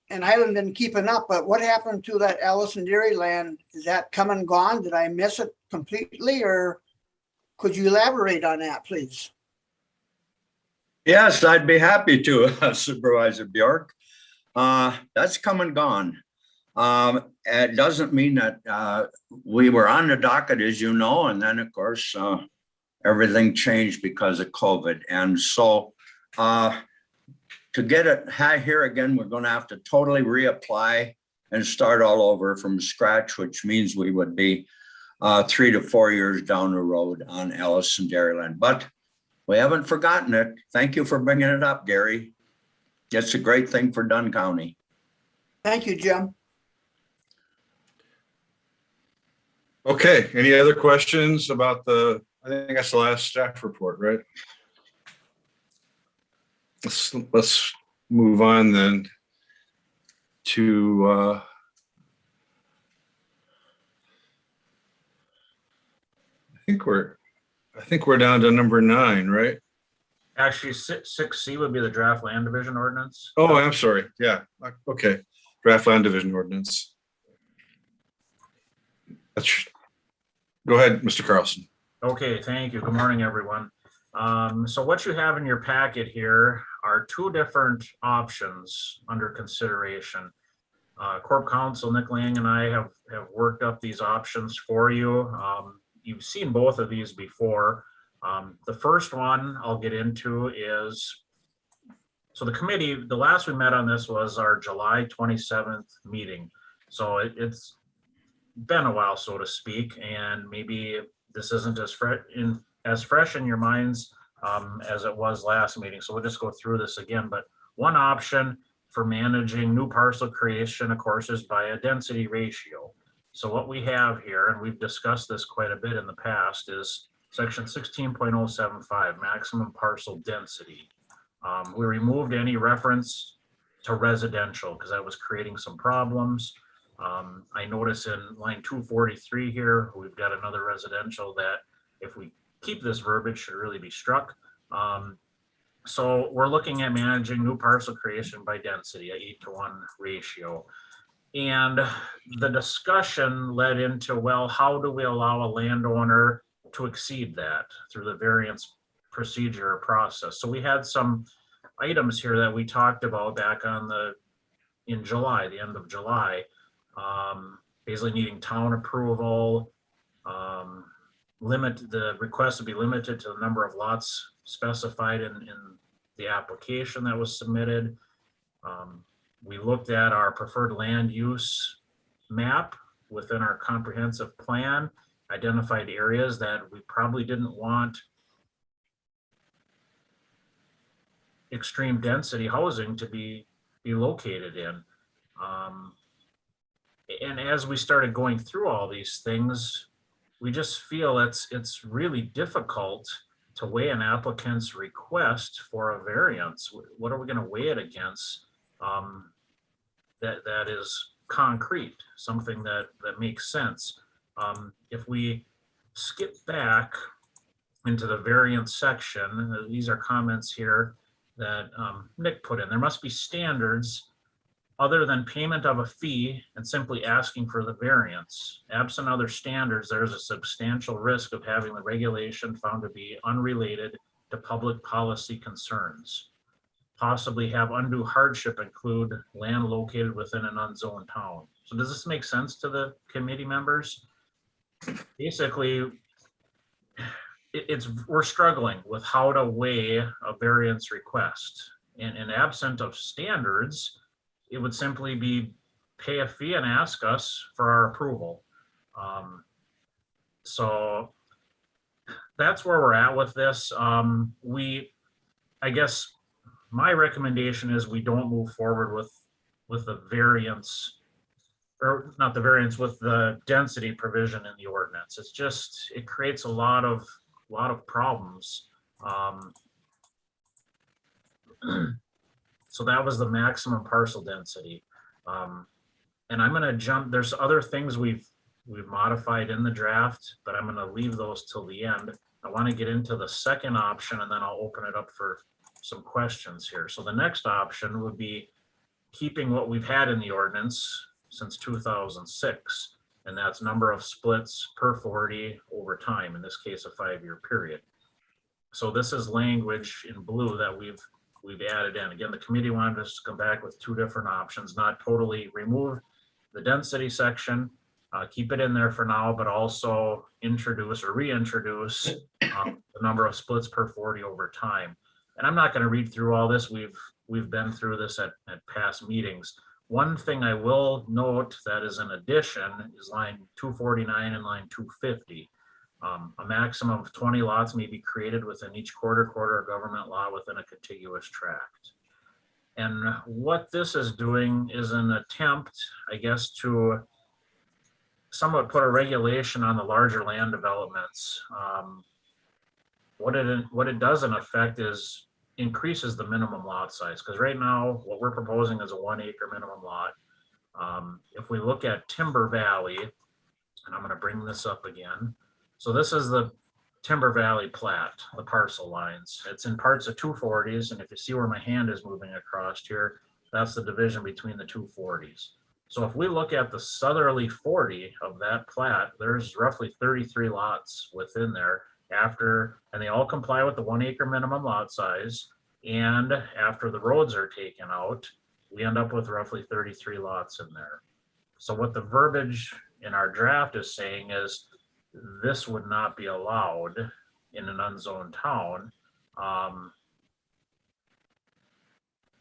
and I haven't been keeping up, but what happened to that Allison Dairyland? Is that come and gone? Did I miss it completely, or could you elaborate on that, please? Yes, I'd be happy to, Supervisor Bjork. That's come and gone. It doesn't mean that we were on the docket, as you know, and then of course, everything changed because of COVID. And so to get it here again, we're going to have to totally reapply and start all over from scratch, which means we would be 3 to 4 years down the road on Allison Dairyland. But we haven't forgotten it. Thank you for bringing it up, Gary. It's a great thing for Dunn County. Thank you, Jim. Okay, any other questions about I think that's the last staff report, right? Let's move on then to I think we're down to number 9, right? Actually, 6C would be the draft land division ordinance. Oh, I'm sorry. Yeah. Okay. Draft land division ordinance. Go ahead, Mr. Carlson. Okay, thank you. Good morning, everyone. So what you have in your packet here are 2 different options under consideration. Corp Counsel Nick Lang and I have worked up these options for you. You've seen both of these before. The first one I'll get into is, so the committee, the last we met on this was our July 27th meeting. So it's been a while, so to speak, and maybe this isn't as fresh in your minds as it was last meeting. So we'll just go through this again. But one option for managing new parcel creation, of course, is by a density ratio. So what we have here, and we've discussed this quite a bit in the past, is section 16.075, maximum parcel density. We removed any reference to residential because that was creating some problems. I notice in line 243 here, we've got another residential that if we keep this verbiage should really be struck. So we're looking at managing new parcel creation by density, an 8-to-1 ratio. And the discussion led into, well, how do we allow a landowner to exceed that through the variance procedure or process? So we had some items here that we talked about back on in July, the end of July, basically needing town approval, the request to be limited to the number of lots specified in the application that was submitted. We looked at our preferred land use map within our comprehensive plan, identified areas that we probably didn't want extreme density housing to be located in. And as we started going through all these things, we just feel it's really difficult to weigh an applicant's request for a variance. What are we going to weigh it against? That is concrete, something that makes sense. If we skip back into the variance section, these are comments here that Nick put in. There must be standards other than payment of a fee and simply asking for the variance. Absent other standards, there is a substantial risk of having the regulation found to be unrelated to public policy concerns. Possibly have undue hardship include land located within an unzoned town. So does this make sense to the committee members? Basically, we're struggling with how to weigh a variance request. And absent of standards, it would simply be pay a fee and ask us for our approval. So that's where we're at with this. I guess my recommendation is we don't move forward with the variance, or not the variance, with the density provision in the ordinance. It's just, it creates a lot of problems. So that was the maximum parcel density. And I'm gonna jump, there's other things we've modified in the draft, but I'm gonna leave those till the end. I wanna get into the second option and then I'll open it up for some questions here. So the next option would be keeping what we've had in the ordinance since 2006, and that's number of splits per 40 over time, in this case, a 5-year period. So this is language in blue that we've added in. Again, the committee wanted us to come back with 2 different options, not totally remove the density section, keep it in there for now, but also introduce or reintroduce the number of splits per 40 over time. And I'm not going to read through all this. We've been through this at past meetings. One thing I will note that is an addition is line 249 and line 250. A maximum of 20 lots may be created within each quarter of government law within a contiguous tract. And what this is doing is an attempt, I guess, to somewhat put a regulation on the larger land developments. What it does in effect is increases the minimum lot size, because right now what we're proposing is a 1 acre minimum lot. If we look at Timber Valley, and I'm going to bring this up again. So this is the Timber Valley plat, the parcel lines. It's in parts of 240s, and if you see where my hand is moving across here, that's the division between the 240s. So if we look at the southerly 40 of that plat, there's roughly 33 lots within there and they all comply with the 1 acre minimum lot size. And after the roads are taken out, we end up with roughly 33 lots in there. So what the verbiage in our draft is saying is this would not be allowed in an unzoned town.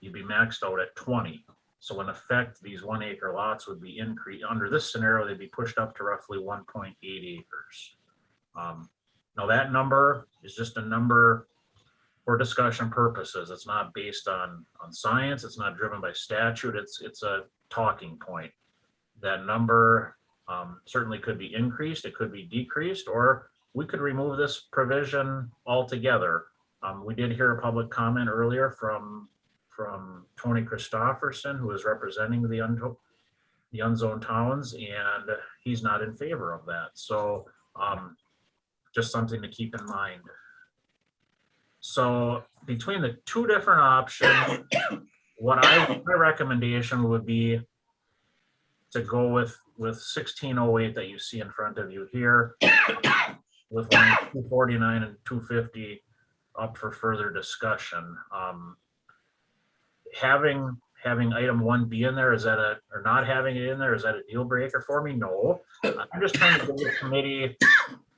You'd be maxed out at 20. So in effect, these 1 acre lots would be increased. Under this scenario, they'd be pushed up to roughly 1.8 acres. Now that number is just a number for discussion purposes. It's not based on science. It's not driven by statute. It's a talking point. That number certainly could be increased. It could be decreased, or we could remove this provision altogether. We did hear a public comment earlier from Tony Christofferson, who is representing the unzoned towns, and he's not in favor of that. So just something to keep in mind. So between the two different options, my recommendation would be to go with 1608 that you see in front of you here, with 249 and 250 up for further discussion. Having item 1B in there, or not having it in there, is that a deal breaker for me? No. I'm just trying to give the committee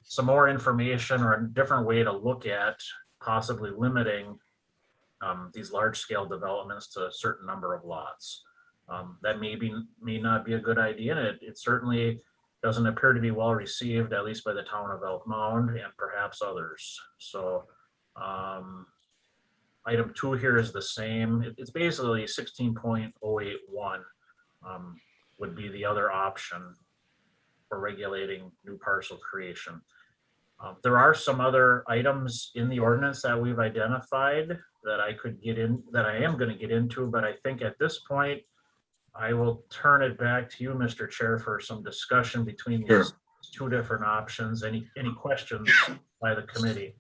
some more information or a different way to look at possibly limiting these large scale developments to a certain number of lots. That may not be a good idea, and it certainly doesn't appear to be well received, at least by the town of Elk Mound and perhaps others. So item 2 here is the same. It's basically 16.081 would be the other option for regulating new parcel creation. There are some other items in the ordinance that we've identified that I am going to get into, but I think at this point, I will turn it back to you, Mr. Chair, for some discussion between these two different options. Any questions by the committee?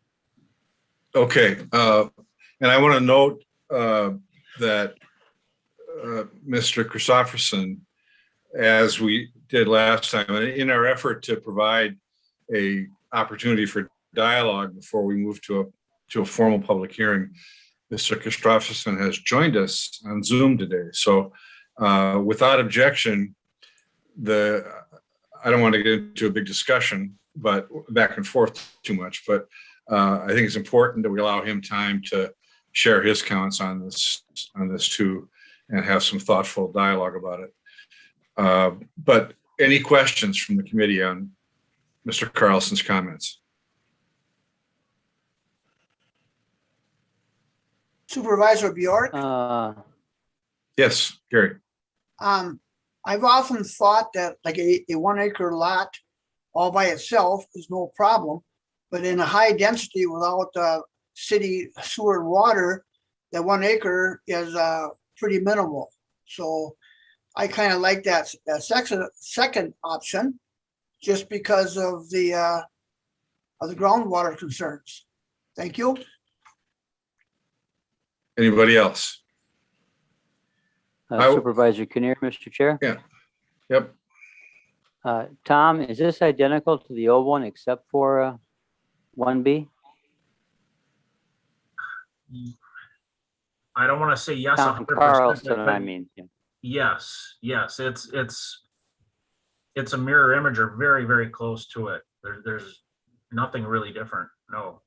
Okay, and I want to note that Mr. Christofferson, as we did last time, in our effort to provide a opportunity for dialogue before we move to a formal public hearing, Mr. Christofferson has joined us on Zoom today. So without objection, I don't want to get into a big discussion, but back and forth too much, but I think it's important that we allow him time to share his comments on this too, and have some thoughtful dialogue about it. But any questions from the committee on Mr. Carlson's comments? Supervisor Bjork? Yes, Gary. I've often thought that like a 1 acre lot all by itself is no problem, but in a high density without city sewer and water, that 1 acre is pretty minimal. So I kind of like that second option, just because of the groundwater concerns. Thank you. Anybody else? Supervisor Kinnear, Mr. Chair. Yeah. Yep. Tom, is this identical to the old one except for 1B? I don't want to say yes. Tom Carlson, I mean. Yeah. Yes. It's a mirror image or very, very close to it. There's nothing really different. No.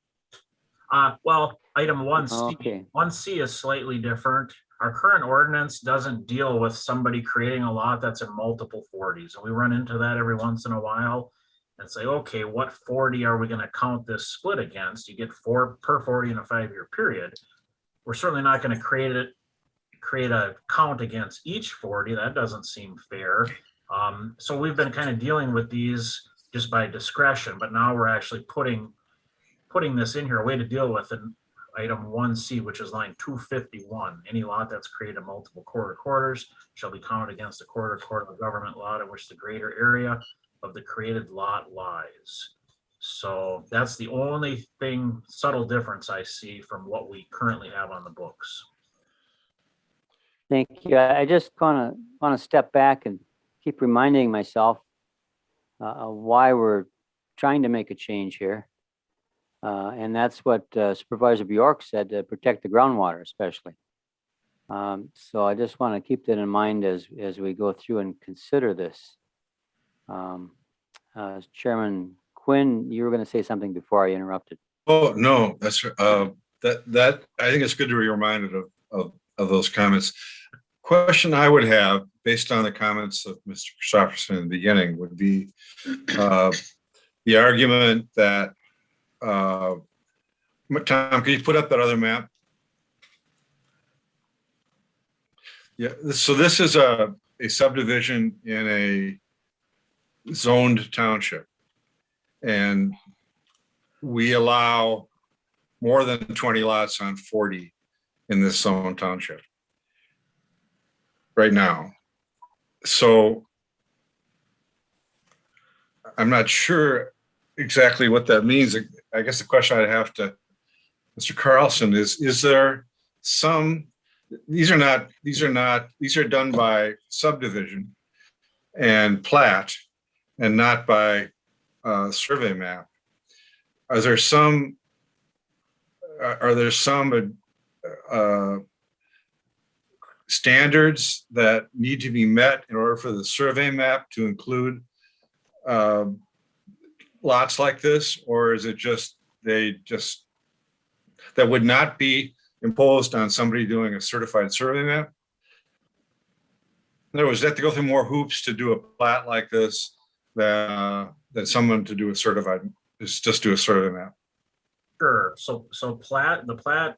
Well, item 1C. Okay. 1C is slightly different. Our current ordinance doesn't deal with somebody creating a lot that's in multiple 40s. And we run into that every once in a while and say, okay, what 40 are we going to count this split against? You get 4 per 40 in a 5-year period. We're certainly not going to create a count against each 40. That doesn't seem fair. So we've been kind of dealing with these just by discretion, but now we're actually putting this in here, a way to deal with an item 1C, which is line 251. Any lot that's created in multiple quarters shall be counted against a quarter of a government lot in which the greater area of the created lot lies. So that's the only subtle difference I see from what we currently have on the books. Thank you. I just want to step back and keep reminding myself why we're trying to make a change here. And that's what Supervisor Bjork said, to protect the groundwater especially. So I just want to keep that in mind as we go through and consider this. Chairman Quinn, you were going to say something before I interrupted. Oh, no, that's, that, I think it's good to be reminded of those comments. Question I would have, based on the comments of Mr. Christopherson in the beginning, would be the argument that, Tom, can you put up that other map? Yeah, so this is a subdivision in a zoned township. And we allow more than 20 lots on 40 in this zone township right now. So I'm not sure exactly what that means. I guess the question I'd have to Mr. Carlson is there some, these are done by subdivision and plat and not by survey map. Are there some standards that need to be met in order for the survey map to include lots like this, or is it just that would not be imposed on somebody doing a certified survey map? In other words, they have to go through more hoops to do a plat like this than someone to do a certified, just do a survey map. Sure. So the plat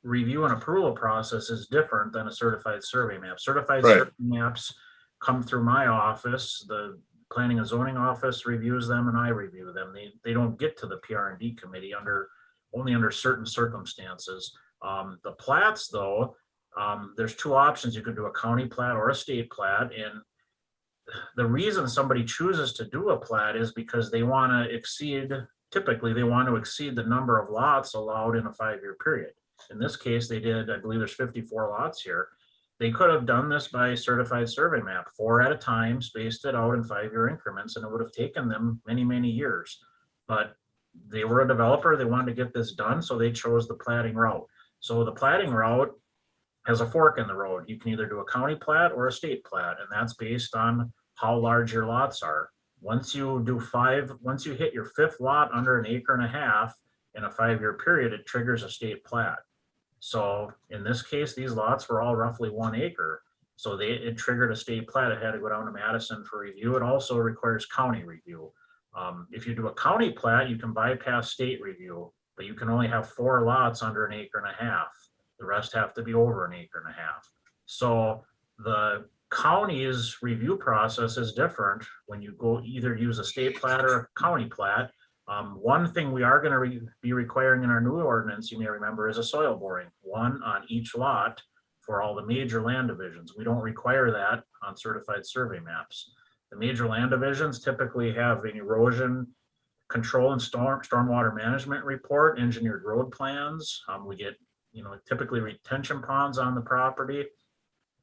review and approval process is different than a certified survey map. Certified survey maps come through my office. The planning and zoning office reviews them and I review them. They don't get to the PR&D committee only under certain circumstances. The plats though, there's two options. You could do a county plat or a state plat. And the reason somebody chooses to do a plat is because they want to exceed, typically they want to exceed the number of lots allowed in a 5-year period. In this case, they did, I believe there's 54 lots here. They could have done this by certified survey map, 4 at a time, spaced it out in 5-year increments, and it would have taken them many, many years. But they were a developer, they wanted to get this done, so they chose the platting route. So the platting route has a fork in the road. You can either do a county plat or a state plat, and that's based on how large your lots are. Once you hit your 5th lot under 1.5 acres in a 5-year period, it triggers a state plat. So in this case, these lots were all roughly 1 acre. So it triggered a state plat. It had to go down to Madison for review. It also requires county review. If you do a county plat, you can bypass state review, but you can only have 4 lots under 1.5 acres. The rest have to be over 1.5 acres. So the county's review process is different when you go either use a state plat or a county plat. One thing we are going to be requiring in our new ordinance, you may remember, is a soil boring, 1 on each lot for all the major land divisions. We don't require that on certified survey maps. The major land divisions typically have an erosion control and stormwater management report, engineered road plans. We get, typically retention ponds on the property.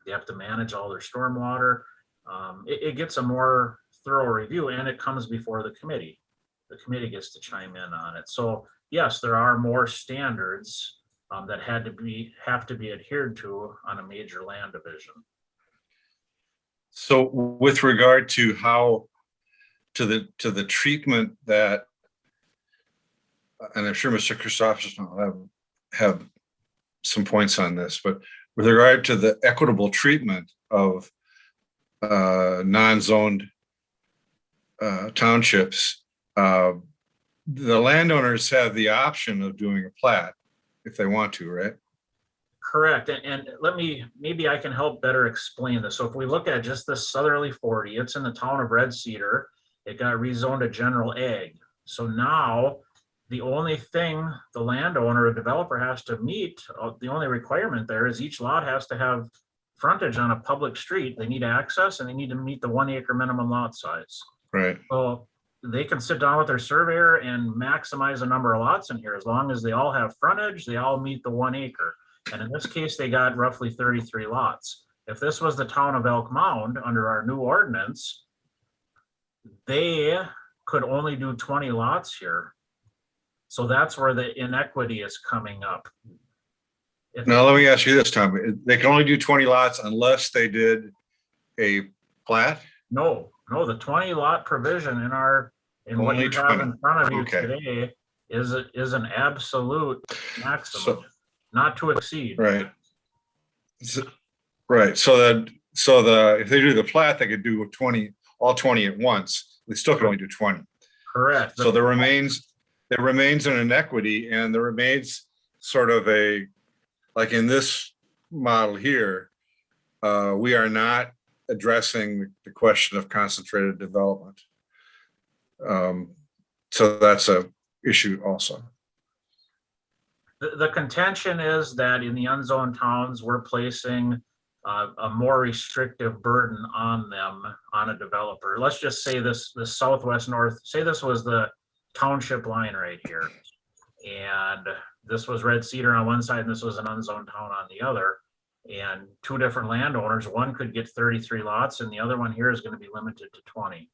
They have to manage all their stormwater. It gets a more thorough review, and it comes before the committee. The committee gets to chime in on it. So yes, there are more standards that have to be adhered to on a major land division. So with regard to to the treatment that, and I'm sure Mr. Christopherson will have some points on this, but with regard to the equitable treatment of non-zoned townships, the landowners have the option of doing a plat if they want to, right? Correct. And maybe I can help better explain this. So if we look at just the southerly 40, it's in the town of Red Cedar. It got rezoned to general ag. So now the only thing the landowner or developer has to meet, the only requirement there is each lot has to have frontage on a public street. They need access and they need to meet the 1 acre minimum lot size. Right. So they can sit down with their surveyor and maximize the number of lots in here. As long as they all have frontage, they all meet the 1 acre. And in this case, they got roughly 33 lots. If this was the town of Elk Mound under our new ordinance, they could only do 20 lots here. So that's where the inequity is coming up. Now, let me ask you this, Tom. They can only do 20 lots unless they did a plat? No, the 20 lot provision in what Only you have 20. in front of you Okay. today is an absolute maximum, So, not to exceed. right. Right. So if they do the plat, they could do 20, all 20 at once. They still can only do 20. Correct. So there remains an inequity, and there remains sort of like in this model here, we are not addressing the question of concentrated development. So that's a issue also. The contention is that in the unzoned towns, we're placing a more restrictive burden on them, on a developer. Let's just say this southwest north, say this was the township line right here. And this was Red Cedar on one side, and this was an unzoned town on the other. And two different landowners, one could get 33 lots, and the other one here is going to be limited to 20.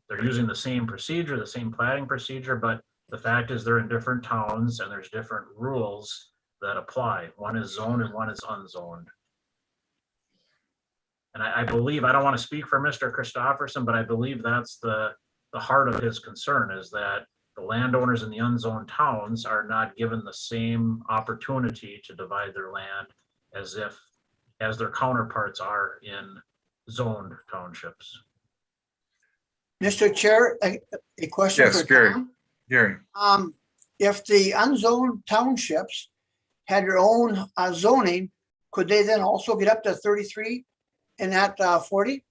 They're using the same procedure, the same platting procedure, but the fact is they're in different towns and there's different rules that apply. One is zoned and one is unzoned. And I believe, I don't want to speak for Mr. Christopherson, but I believe that's the heart of his concern, is that the landowners in the unzoned towns are not given the same opportunity to divide their land as their counterparts are in zoned townships. Mr. Chair, a question Yes, for Gary. Tom. Gary. If the unzoned townships had their own zoning, could they then also get up to 33 and not 40?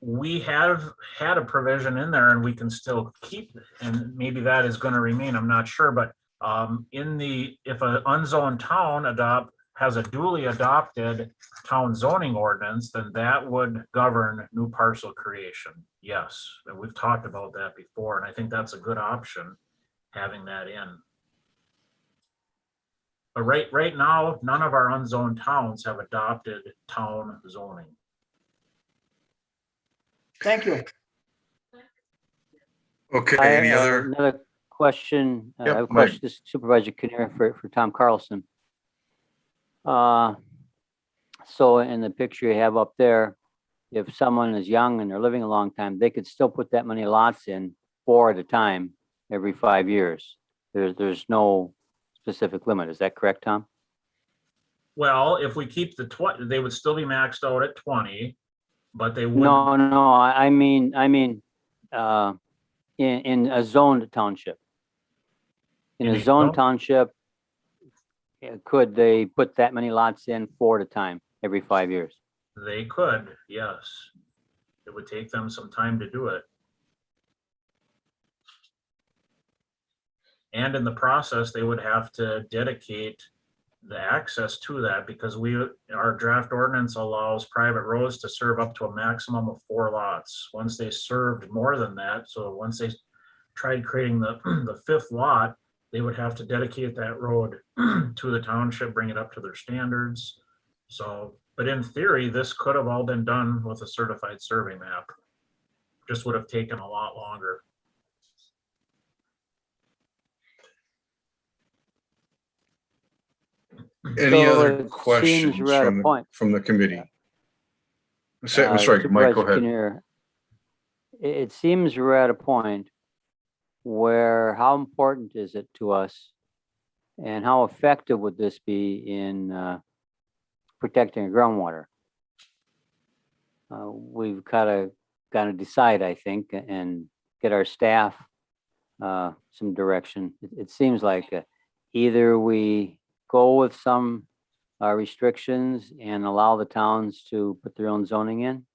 We have had a provision in there and we can still keep it, and maybe that is going to remain, I'm not sure, but if an unzoned town has a duly adopted town zoning ordinance, then that would govern new parcel creation. Yes, and we've talked about that before, and I think that's a good option, having that in. But right now, none of our unzoned towns have adopted town zoning. Thank you. Okay, I, any other? Another question, I Yep, have a question, this is Supervisor Kinnear for Tom Carlson. So in the picture you have up there, if someone is young and they're living a long time, they could still put that many lots in 4 at a time every 5 years. There's no specific limit. Is that correct, Tom? Well, if we keep the 20, they would still be maxed out at 20, but they wouldn't. No, I mean, in a zoned township. In a zoned township, could they put that many lots in 4 at a time every 5 years? They could, yes. It would take them some time to do it. And in the process, they would have to dedicate the access to that, because our draft ordinance allows private roads to serve up to a maximum of 4 lots. Once they served more than that, so once they tried creating the 5th lot, they would have to dedicate that road to the township, bring it up to their standards. So, but in theory, this could have all been done with a certified survey map. Just would have taken a lot longer. Any So other it questions seems we're at a point. from the committee? Yeah. Sorry, Mike, go Supervisor ahead. Kinnear, it seems we're at a point where how important is it to us and how effective would this be in protecting groundwater? We've got to decide, I think, and get our staff some direction. It seems like either we go with some restrictions and allow the towns to put their own zoning in,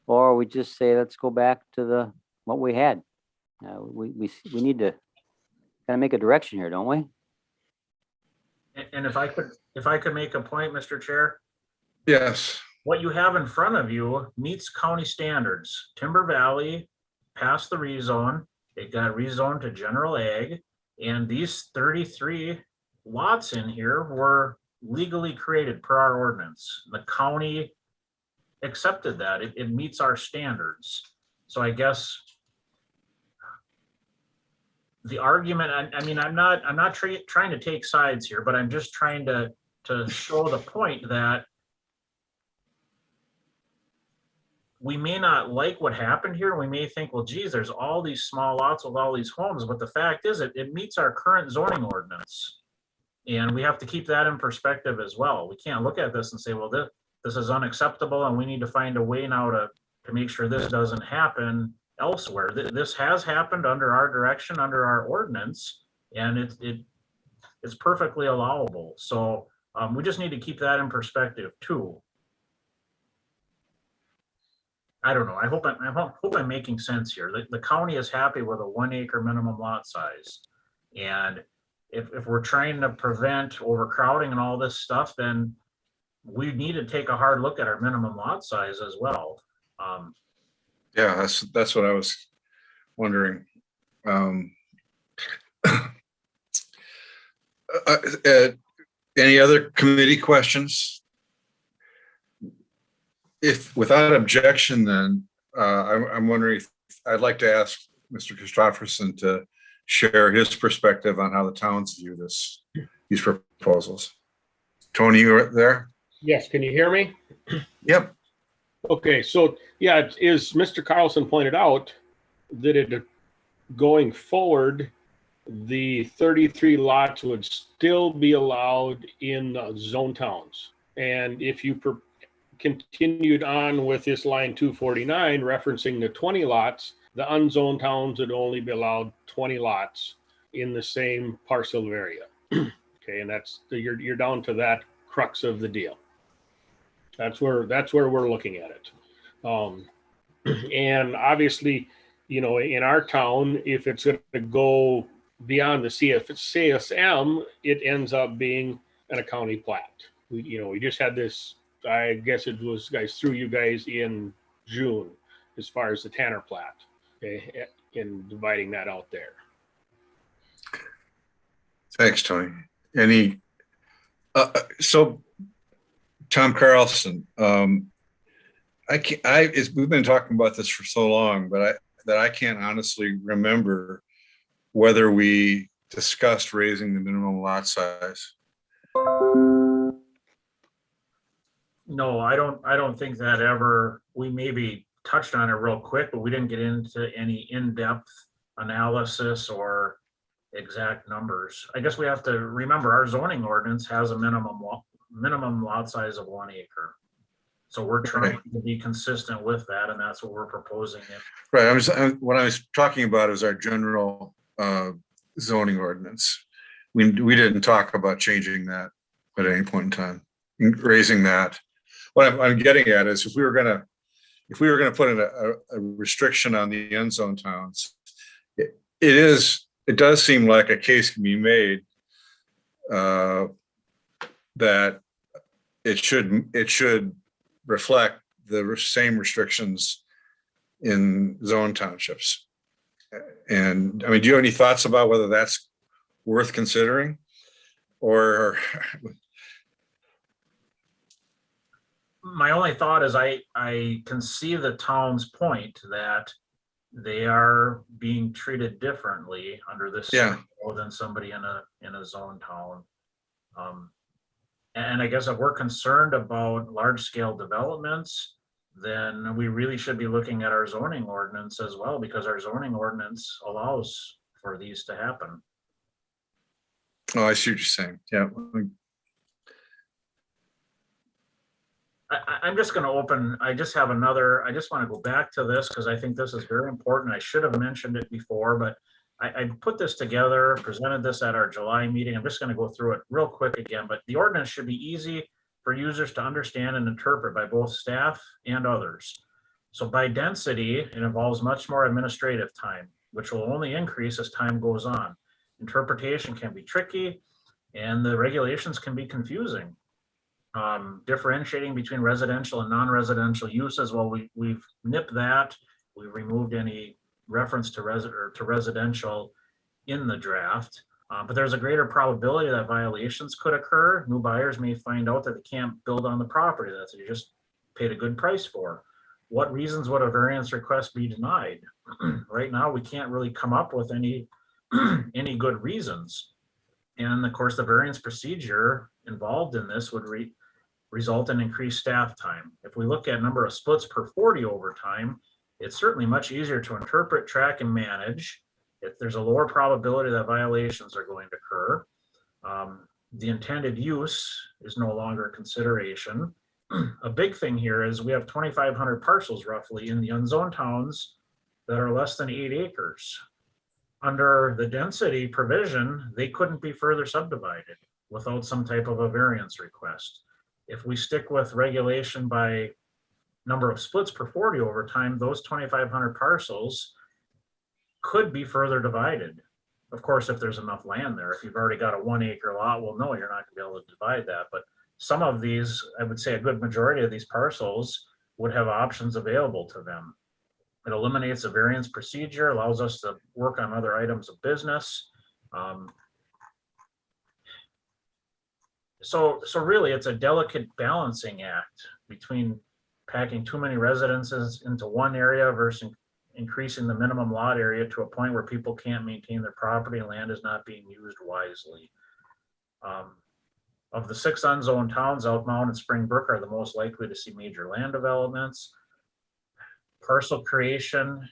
or we just say, let's go back to what we had. We need to kind of make a direction here, don't we? And if I could make a point, Mr. Chair, Yes. what you have in front of you meets county standards. Timber Valley passed the rezone. It got rezoned to general ag, and these 33 lots in here were legally created per our ordinance. The county accepted that. It meets our standards. So I guess the argument, I mean, I'm not trying to take sides here, but I'm just trying to show the point that we may not like what happened here. We may think, well, geez, there's all these small lots with all these homes, but the fact is it meets our current zoning ordinance. And we have to keep that in perspective as well. We can't look at this and say, well, this is unacceptable and we need to find a way now to make sure this doesn't happen elsewhere. This has happened under our direction, under our ordinance, and it's perfectly allowable. So we just need to keep that in perspective too. I don't know. I hope I'm making sense here. The county is happy with a 1 acre minimum lot size. And if we're trying to prevent overcrowding and all this stuff, then we need to take a hard look at our minimum lot size as well. Yeah, that's what I was wondering. Any other committee questions? If without objection, then I'm wondering if I'd like to ask Mr. Christopherson to share his perspective on how the towns view these proposals. Tony, you're there? Yes, can you hear me? Yep. Okay, so yeah, as Mr. Carlson pointed out, that going forward, the 33 lots would still be allowed in zone towns. And if you continued on with this line 249 referencing the 20 lots, the unzoned towns would only be allowed 20 lots in the same parcel area. Okay, and that's you're down to that crux of the deal. That's where we're looking at it. And obviously, you know, in our town, if it's going to go beyond the CSM, it ends up being a county plat. We just had this, I guess it was through you guys in June, as far as the Tanner plat, okay, in dividing that out there. Thanks, Tony. So Tom Carlson, we've been talking about this for so long, but I can't honestly remember whether we discussed raising the minimum lot size. No, I don't think that ever. We maybe touched on it real quick, but we didn't get into any in-depth analysis or exact numbers. I guess we have to remember our zoning ordinance has a minimum lot size of 1 acre. So we're trying to be consistent with that, and that's what we're proposing. Right. What I was talking about is our general zoning ordinance. We didn't talk about changing that at any point in time, raising that. What I'm getting at is if we were going to put in a restriction on the end zone towns, it does seem like a case can be made that it should reflect the same restrictions in zone townships. And I mean, do you have any thoughts about whether that's worth considering? Or my only thought is I can see the town's point that they are being treated differently under this than somebody in a zone town. And I guess if we're concerned about large scale developments, then we really should be looking at our zoning ordinance as well, because our zoning ordinance allows for these to happen. Oh, I see what you're saying. Yeah. I'm just going to open, I just want to go back to this because I think this is very important. I should have mentioned it before, but I put this together, presented this at our July meeting. I'm just going to go through it real quick again, but the ordinance should be easy for users to understand and interpret by both staff and others. So by density, it involves much more administrative time, which will only increase as time goes on. Interpretation can be tricky and the regulations can be confusing. Differentiating between residential and non-residential uses, well, we've nipped that. We've removed any reference to residential in the draft, but there's a greater probability that violations could occur. New buyers may find out that they can't build on the property that you just paid a good price for. What reasons would a variance request be denied? Right now, we can't really come up with any any good reasons. And of course, the variance procedure involved in this would result in increased staff time. If we look at number of splits per 40 over time, it's certainly much easier to interpret, track, and manage. If there's a lower probability that violations are going to occur. The intended use is no longer a consideration. A big thing here is we have 2,500 parcels roughly in the unzoned towns that are less than 8 acres. Under the density provision, they couldn't be further subdivided without some type of a variance request. If we stick with regulation by number of splits per 40 over time, those 2,500 parcels could be further divided. Of course, if there's enough land there, if you've already got a 1 acre lot, well, no, you're not gonna be able to divide that. But some of these, I would say a good majority of these parcels would have options available to them. It eliminates a variance procedure, allows us to work on other items of business. So really, it's a delicate balancing act between packing too many residences into one area versus increasing the minimum lot area to a point where people can't maintain their property and land is not being used wisely. Of the 6 unzoned towns, Elk Mound and Springbrook are the most likely to see major land developments. Parcel creation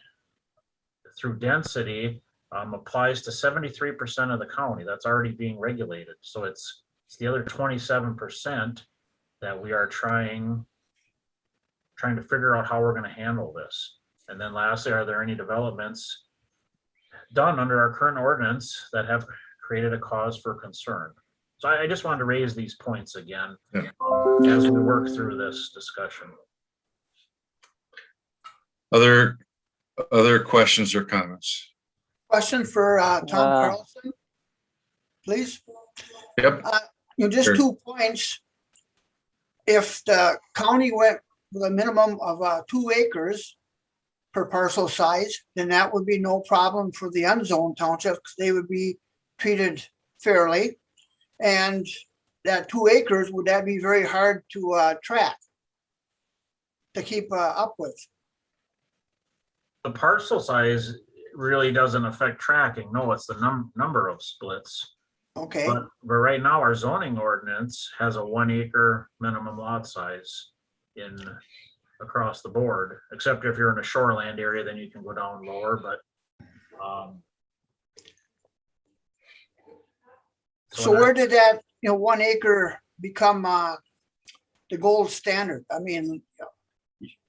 through density applies to 73% of the county. That's already being regulated. So it's the other 27% that we are trying to figure out how we're going to handle this. And then lastly, are there any developments done under our current ordinance that have created a cause for concern? So I just wanted to raise these points again as we work through this discussion. Other questions or comments? Question for Tom Carlson, please. Yep. Just Sure. 2 points. If the county went with a minimum of 2 acres per parcel size, then that would be no problem for the unzoned townships, because they would be treated fairly. And that 2 acres, would that be very hard to track, to keep up with? The parcel size really doesn't affect tracking. No, it's the number of splits. Okay, But right now, our zoning ordinance has a 1 acre minimum lot size across the board, except if you're in a shoreland area, then you can go down lower, but. so where did that, 1 acre become the gold standard? I mean,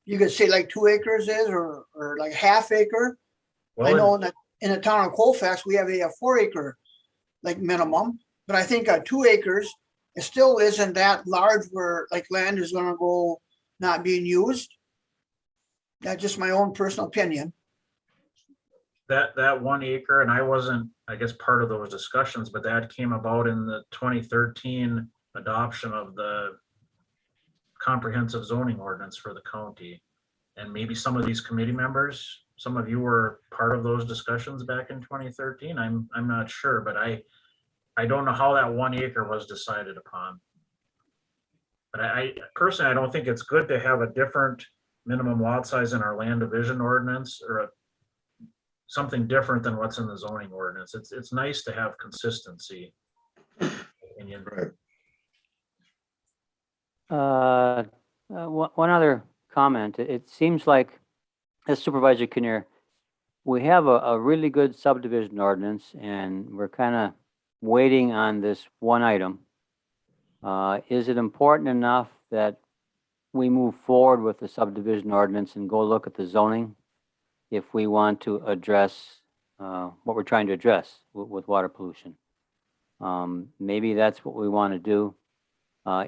you could say like 2 acres is, or like half acre. I know that in the town of Colfax, we have a 4 acre like minimum, but I think 2 acres, it still isn't that large where like land is gonna go not being used. That's just my own personal opinion. That 1 acre, and I wasn't, I guess, part of those discussions, but that came about in the 2013 adoption of the comprehensive zoning ordinance for the county. And maybe some of these committee members, some of you were part of those discussions back in 2013. I'm not sure, but I don't know how that 1 acre was decided upon. But I personally, I don't think it's good to have a different minimum lot size in our land division ordinance, or something different than what's in the zoning ordinance. It's nice to have consistency. Right. One other comment. It seems like, as Supervisor Kinnear, we have a really good subdivision ordinance, and we're kind of waiting on this one item. Is it important enough that we move forward with the subdivision ordinance and go look at the zoning if we want to address what we're trying to address with water pollution? Maybe that's what we want to do.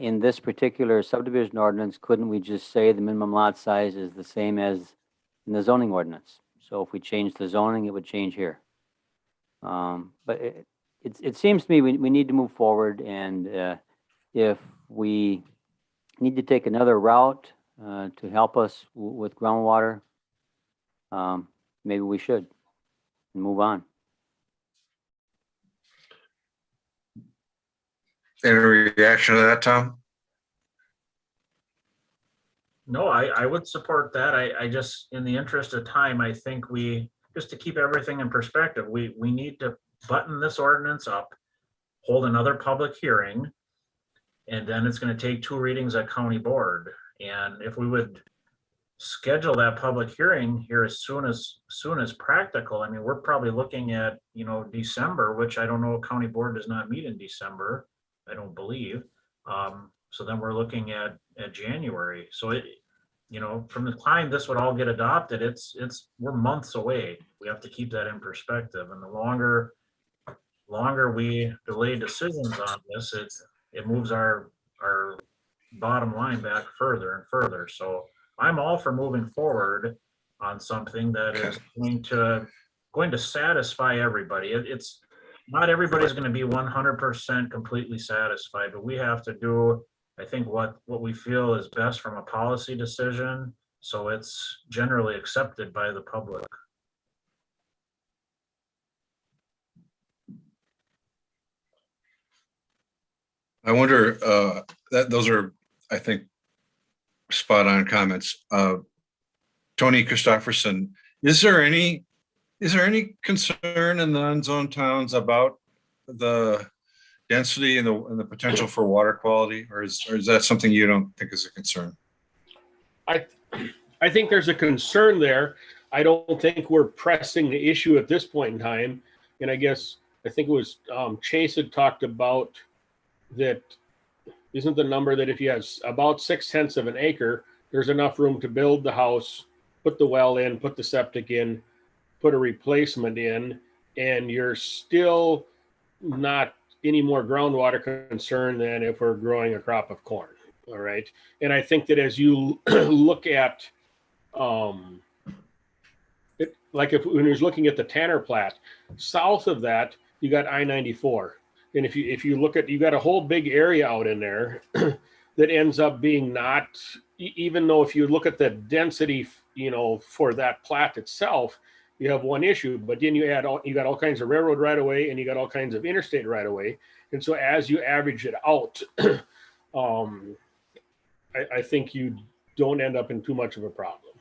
In this particular subdivision ordinance, couldn't we just say the minimum lot size is the same as in the zoning ordinance? So if we change the zoning, it would change here. But it seems to me we need to move forward, and if we need to take another route to help us with groundwater, maybe we should move on. Any reaction to that, Tom? No, I would support that. I just, in the interest of time, I think just to keep everything in perspective, we need to button this ordinance up, hold another public hearing, and then it's going to take 2 readings at county board. And if we would schedule that public hearing here as soon as practical, I mean, we're probably looking at, December, which I don't know, county board does not meet in December, I don't believe. So then we're looking at January. So from the time this would all get adopted, we're months away. We have to keep that in perspective. And the longer we delay decisions on this, it moves our bottom line back further and further. So I'm all for moving forward on something that is going to satisfy everybody. It's not everybody's going to be 100% completely satisfied, but we have to do, I think, what we feel is best from a policy decision, so it's generally accepted by the public. I wonder, that those are, I think, spot on comments. Tony Christopherson, is there any concern in the unzoned towns about the density and the potential for water quality, or is that something you don't think is a concern? I think there's a concern there. I don't think we're pressing the issue at this point in time. And I think it was Chase had talked about that. Isn't the number that if you have about 0.6 of an acre, there's enough room to build the house, put the well in, put the septic in, put a replacement in, and you're still not any more groundwater concern than if we're growing a crop of corn. All right. And I think that as you look at, when you're looking at the Tanner Plat, south of that, you got I-94. And if you look at, you got a whole big area out in there that ends up being not, even though if you look at the density, for that plat itself, you have one issue, but then you got all kinds of railroad right away and you got all kinds of interstate right away. And so as you average it out, I think you don't end up in too much of a problem.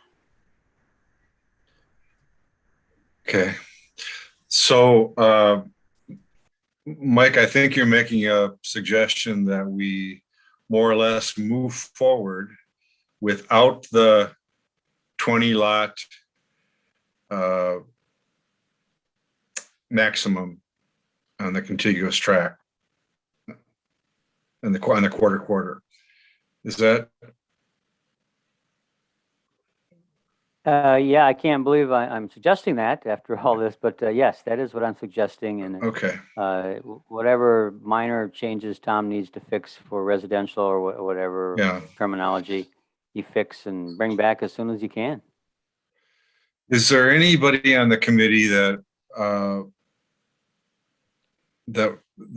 Okay. So, Mike, I think you're making a suggestion that we more or less move forward without the 20 lot maximum on the contiguous tract and on the quarter. Is that? Yeah, I can't believe I'm suggesting that after all this, but yes, that is what I'm suggesting. And Okay. Whatever minor changes Tom needs to fix for residential or whatever terminology, you fix and bring back as soon as you can. Is there anybody on the committee that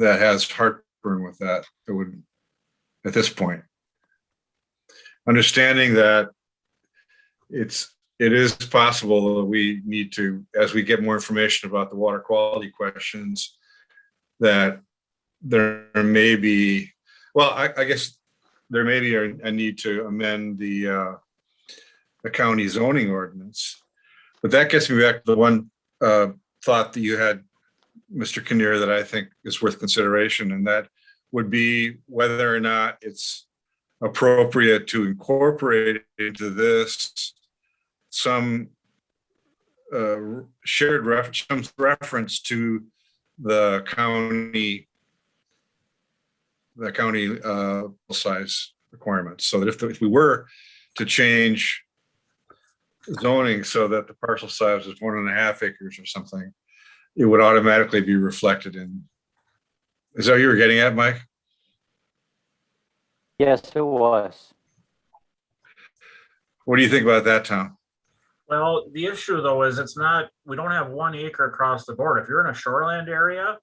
has heartburn with that would, at this point, understanding that it is possible that we need to, as we get more information about the water quality questions, that there may be, well, I guess there may be a need to amend the county zoning ordinance. But that gets me back to the one thought that you had, Mr. Kinnear, that I think is worth consideration, and that would be whether or not it's appropriate to incorporate into this some shared reference to the county size requirements, so that if we were to change zoning so that the parcel size is 1.5 acres or something, it would automatically be reflected in. Is that what you were getting at, Mike? Yes, it was. What do you think about that, Tom? Well, the issue though is we don't have 1 acre across the board. If you're in a shoreland area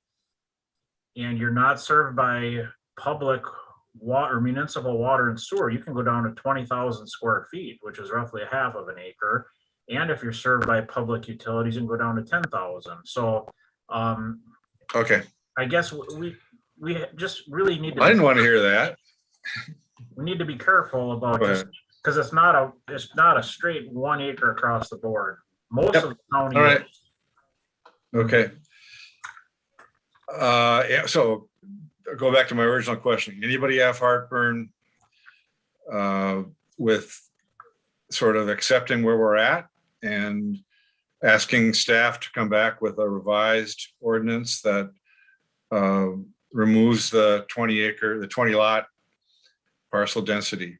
and you're not served by public water, municipal water and sewer, you can go down to 20,000 square feet, which is roughly 1/2 of an acre. And if you're served by public utilities, you can go down to 10,000. So, Okay. I guess we just really need to. I didn't want to hear that. We need to be careful about this because it's not a straight 1 acre across the board. Most of the county. All right. Okay. Yeah, so I'll go back to my original question. Anybody have heartburn with sort of accepting where we're at and asking staff to come back with a revised ordinance that removes the 20 lot parcel density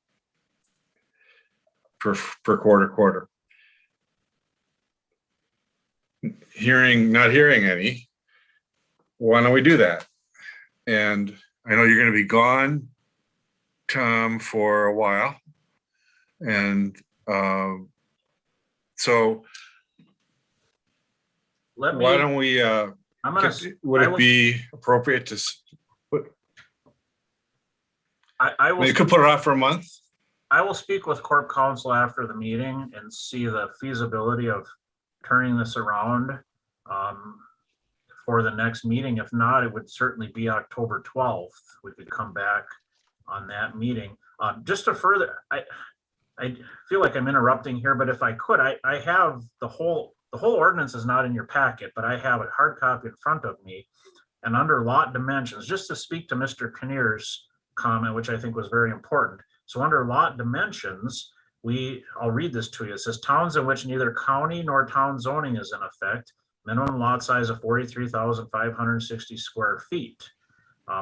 per quarter? Not hearing any, why don't we do that? And I know you're going to be gone, Tom, for a while. And so why don't we, would it be appropriate to put, you could put it off for a month? I will speak with Corp Counsel after the meeting and see the feasibility of turning this around for the next meeting. If not, it would certainly be October 12th. We could come back on that meeting. Just to further, I feel like I'm interrupting here, but if I could, I have the whole ordinance is not in your packet, but I have a hard copy in front of me. And under lot dimensions, just to speak to Mr. Kinnear's comment, which I think was very important. So under lot dimensions, I'll read this to you. It says towns in which neither county nor town zoning is in effect, minimum lot size of 43,560 square feet.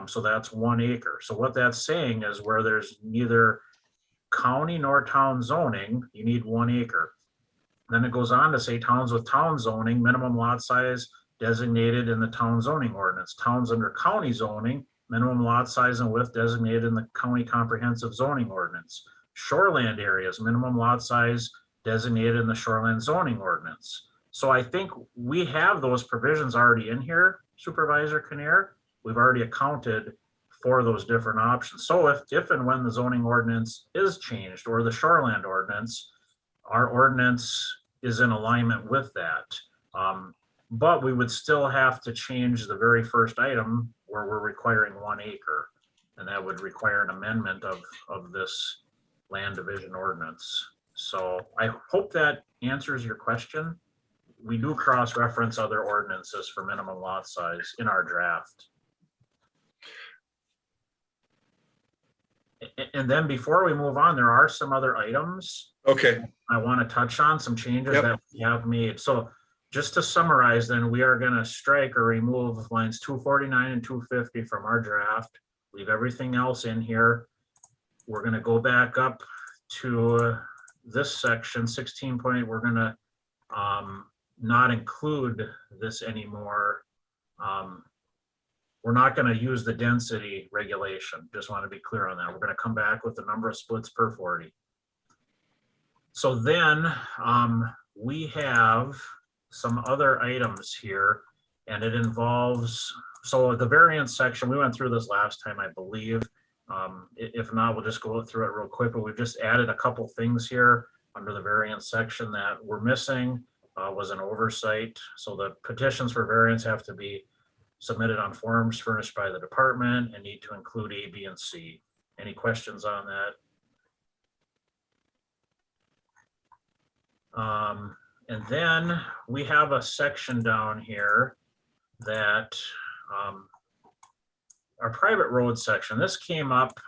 So that's 1 acre. So what that's saying is where there's neither county nor town zoning, you need 1 acre. Then it goes on to say towns with town zoning, minimum lot size designated in the town zoning ordinance. Towns under county zoning, minimum lot size and width designated in the county comprehensive zoning ordinance. Shoreland areas, minimum lot size designated in the shoreland zoning ordinance. So I think we have those provisions already in here, Supervisor Kinnear. We've already accounted for those different options. So if and when the zoning ordinance is changed or the shoreland ordinance, our ordinance is in alignment with that. But we would still have to change the very first item where we're requiring 1 acre. And that would require an amendment of this land division ordinance. So I hope that answers your question. We do cross-reference other ordinances for minimum lot size in our draft. And then before we move on, there are some other items. Okay. I want to touch on some changes that we have made. So just to summarize, then we are going to strike or remove lines 249 and 250 from our draft, leave everything else in here. We're going to go back up to this section 16 point. We're going to not include this anymore. We're not going to use the density regulation. Just want to be clear on that. We're going to come back with the number of splits per 40. So then we have some other items here, and it involves, so the variance section, we went through this last time, I believe. If not, we'll just go through it real quick, but we've just added a couple things here under the variance section that were missing, was an oversight. So the petitions for variance have to be submitted on forms furnished by the department and need to include A, B, and C. Any questions on that? And then we have a section down here that our private road section, this came up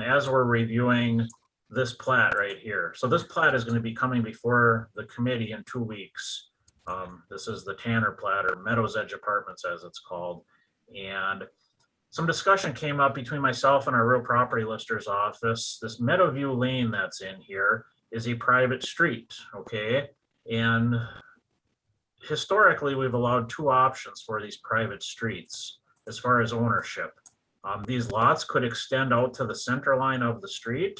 as we're reviewing this plat right here. So this plat is going to be coming before the committee in 2 weeks. This is the Tanner plat, or Meadows Edge Apartments as it's called. And some discussion came up between myself and our real property lister's office. This Meadowview Lane that's in here is a private street, okay? And historically, we've allowed 2 options for these private streets as far as ownership. These lots could extend out to the center line of the street,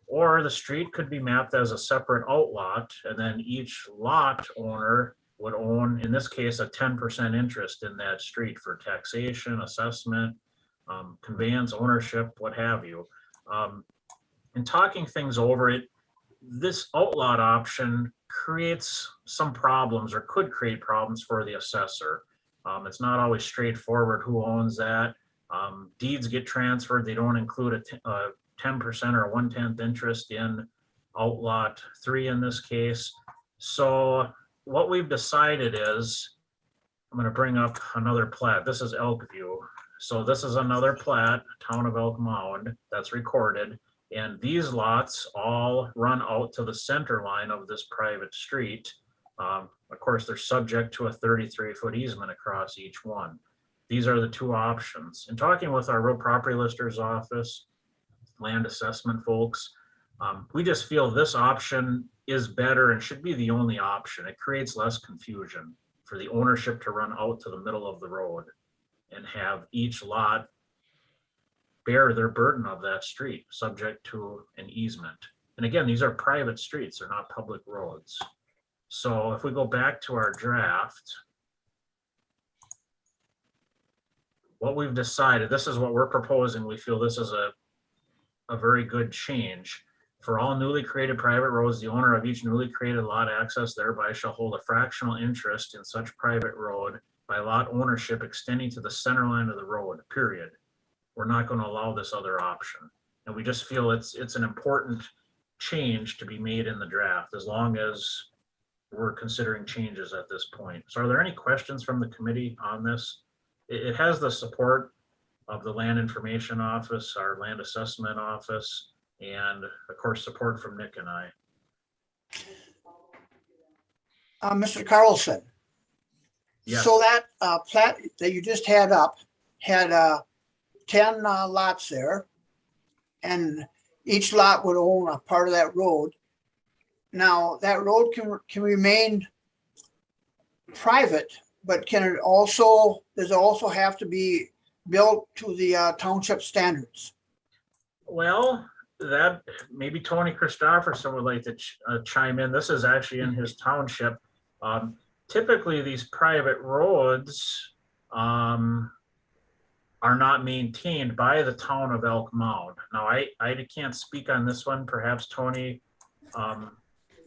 or the street could be mapped as a separate outlot, and then each lot owner would own, in this case, a 10% interest in that street for taxation, assessment, conveyance, ownership, what have you. In talking things over, this outlot option creates some problems, or could create problems for the assessor. It's not always straightforward who owns that. Deeds get transferred. They don't include a 10% or a 1/10 interest in outlot 3 in this case. So what we've decided is I'm gonna bring up another plat. This is Elkview. So this is another plat, town of Elk Mound, that's recorded. And these lots all run out to the center line of this private street. Of course, they're subject to a 33-foot easement across each one. These are the two options. In talking with our real property lister's office, land assessment folks, we just feel this option is better and should be the only option. It creates less confusion for the ownership to run out to the middle of the road and have each lot bear their burden of that street, subject to an easement. And again, these are private streets, they're not public roads. So if we go back to our draft, what we've decided, this is what we're proposing. We feel this is a very good change. For all newly created private roads, the owner of each newly created lot access thereby shall hold a fractional interest in such private road by lot ownership extending to the center line of the road, period. We're not going to allow this other option. And we just feel it's an important change to be made in the draft, as long as we're considering changes at this point. So are there any questions from the committee on this? It has the support of the Land Information Office, our Land Assessment Office, and of course, support from Nick and I. Mr. Carlson. Yes. So that plat that you just had up had 10 lots there, and each lot would own a part of that road. Now, that road can remain private, but can it also, does it also have to be built to the township standards? Well, that maybe Tony Christopherson would like to chime in. This is actually in his township. Typically, these private roads are not maintained by the town of Elk Mound. Now, I can't speak on this one. Perhaps Tony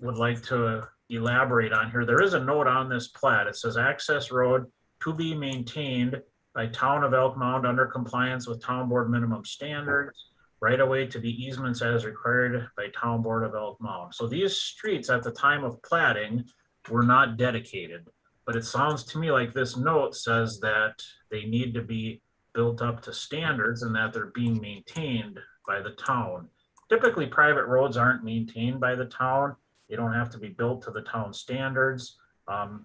would like to elaborate on here. There is a note on this plat. It says access road to be maintained by town of Elk Mound under compliance with town board minimum standards, right away to be easements as required by town board of Elk Mound. So these streets at the time of platting were not dedicated, but it sounds to me like this note says that they need to be built up to standards and that they're being maintained by the town. Typically, private roads aren't maintained by the town. They don't have to be built to the town standards.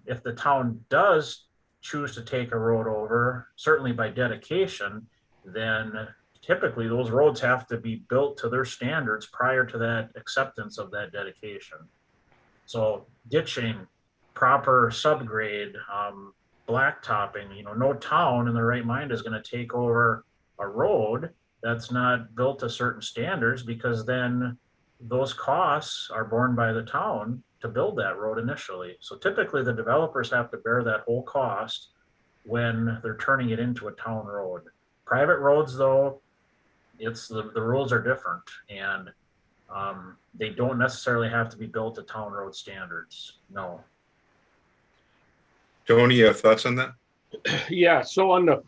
If the town does choose to take a road over, certainly by dedication, then typically those roads have to be built to their standards prior to that acceptance of that dedication. So ditching, proper subgrade, blacktopping, no town in their right mind is going to take over a road that's not built to certain standards, because then those costs are borne by the town to build that road initially. So typically the developers have to bear that whole cost when they're turning it into a town road. Private roads, though, it's the rules are different, and they don't necessarily have to be built to town road standards. No. Tony, you have thoughts on that? Yeah, so on the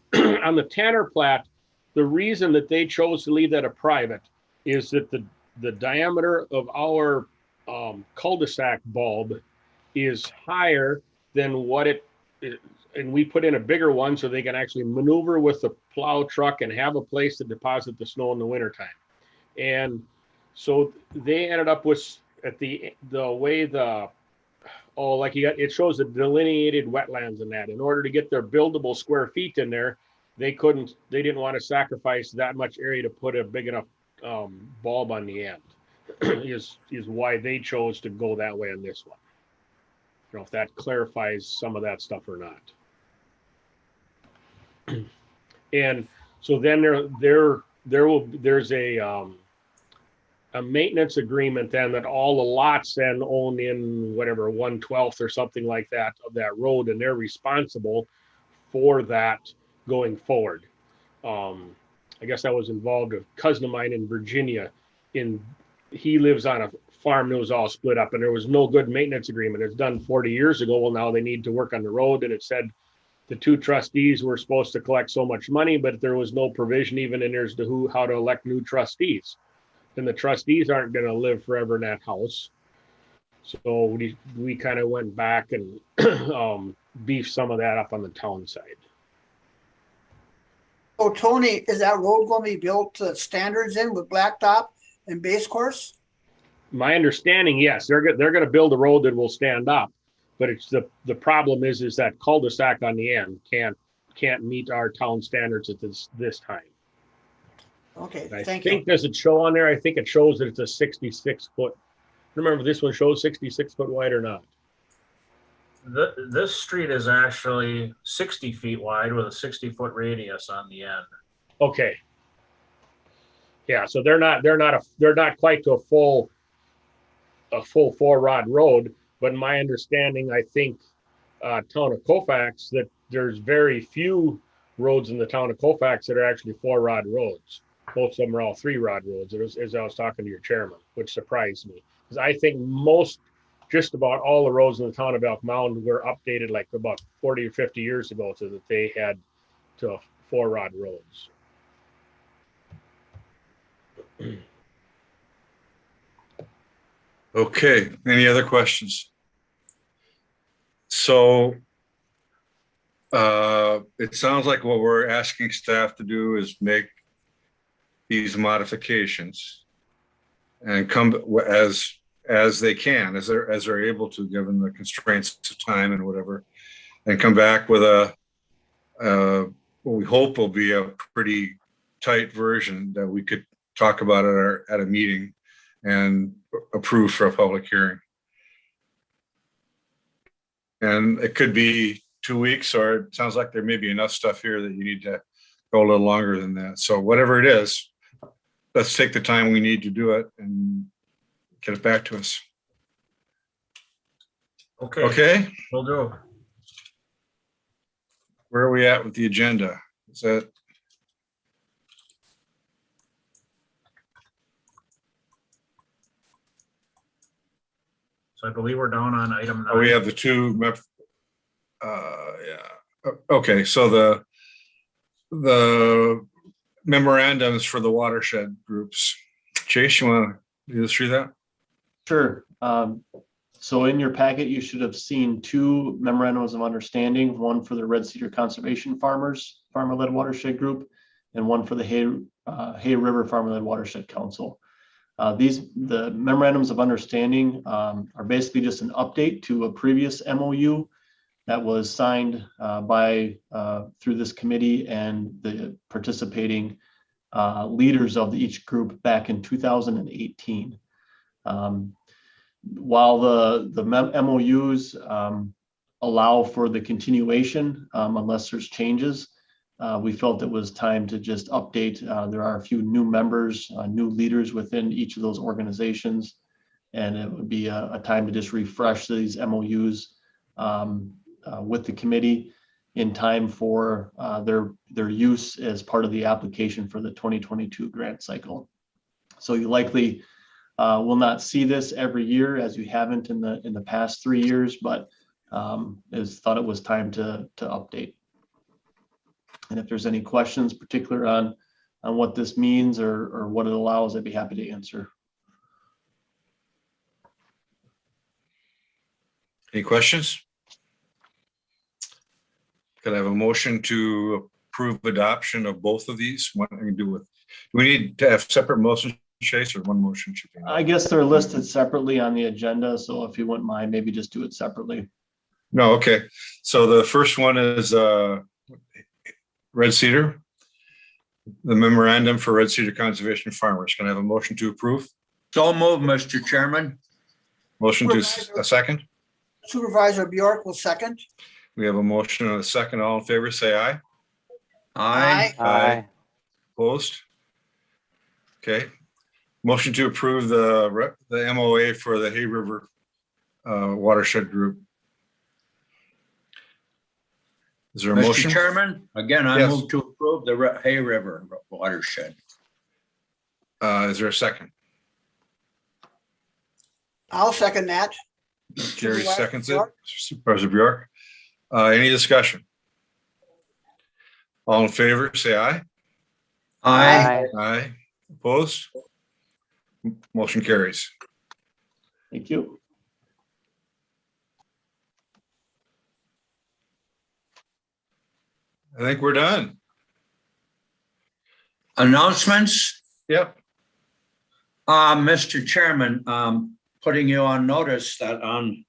on the Tanner plat, the reason that they chose to leave that a private is that the diameter of our cul-de-sac bulb is higher than what it is, and we put in a bigger one so they can actually maneuver with the plow truck and have a place to deposit the snow in the wintertime. And so they ended up with, at the way like it shows the delineated wetlands in that. In order to get their buildable square feet in there, they didn't want to sacrifice that much area to put a big enough bulb on the end. is why they chose to go that way on this one. I don't know if that clarifies some of that stuff or not. And so then there's a maintenance agreement then that all the lots then own in whatever 1/12 or something like that of that road, and they're responsible for that going forward. I guess I was involved with a cousin of mine in Virginia. He lives on a farm that was all split up, and there was no good maintenance agreement. It's done 40 years ago. Well, now they need to work on the road, and it said the two trustees were supposed to collect so much money, but there was no provision even in there as to how to elect new trustees. And the trustees aren't going to live forever in that house. So we kind of went back and beefed some of that up on the town side. Oh, Tony, is that road going to be built to standards in with blacktop and base course? My understanding, yes, they're going to build a road that will stand up, but it's the problem is that cul-de-sac on the end can't meet our town standards at this time. Okay, I thank think you. does it show on there? I think it shows that it's a 66 foot. Remember, this one shows 66 foot wide or not? This street is actually 60 feet wide with a 60-foot radius on the end. Okay. Yeah, so they're not quite to a full 4-rod road, but in my understanding, I think town of Colfax, that there's very few roads in the town of Colfax that are actually 4-rod roads. Most of them are all 3-rod roads, as I was talking to your chairman, which surprised me. Because I think just about all the roads in the town of Elk Mound were updated like about 40 or 50 years ago so that they had to 4-rod roads. Okay, any other questions? So it sounds like what we're asking staff to do is make these modifications and come as they can, as they're able to, given the constraints of time and whatever, and come back with what we hope will be a pretty tight version that we could talk about at a meeting and approve for a public hearing. And it could be 2 weeks, or it sounds like there may be enough stuff here that you need to go a little longer than that. So whatever it is, let's take the time we need to do it and get it back to us. Okay. Okay, Will do. where are we at with the agenda? Is that? So I believe we're down on item 9. We have the two, yeah. Okay, so the memorandums for the watershed groups. Chase, you want to do this through that? Sure. So in your packet, you should have seen 2 memorandums of understanding, one for the Red Cedar Conservation Farmer-led Watershed Group, and one for the Hay River Farmer-led Watershed Council. The memorandums of understanding are basically just an update to a previous MOU that was signed through this committee and the participating leaders of each group back in 2018. While the MOUs allow for the continuation unless there's changes, we felt it was time to just update. There are a few new members, new leaders within each of those organizations, and it would be a time to just refresh these MOUs with the committee in time for their use as part of the application for the 2022 grant cycle. So you likely will not see this every year, as you haven't in the past 3 years, but thought it was time to update. And if there's any questions, particular on what this means or what it allows, I'd be happy to answer. Any questions? Could I have a motion to approve adoption of both of these? What can we do with? Do we need to have separate motions, Chase, or one motion should be enough? I guess they're listed separately on the agenda, so if you wouldn't mind, maybe just do it separately. No, okay. So the first one is Red Cedar, the memorandum for Red Cedar Conservation Farmers. Can I have a motion to approve? So moved, Mr. Chairman. Motion to a second? Supervisor Bjork will second. We have a motion and a second. All in favor, say aye. Aye. Aye. Opposed? Okay. Motion to approve the MOA for the Hay River Watershed Group. Is there a motion? Mr. Chairman, again, I Yes. move to approve the Hay River watershed. Is there a second? I'll second that. Jerry Supervisor seconds it. Bjork? Supervisor Bjork. Any discussion? All in favor, say aye. Aye. Aye. Opposed? Motion carries. Thank you. I think we're done. Announcements? Yep. Mr. Chairman, putting you on notice that on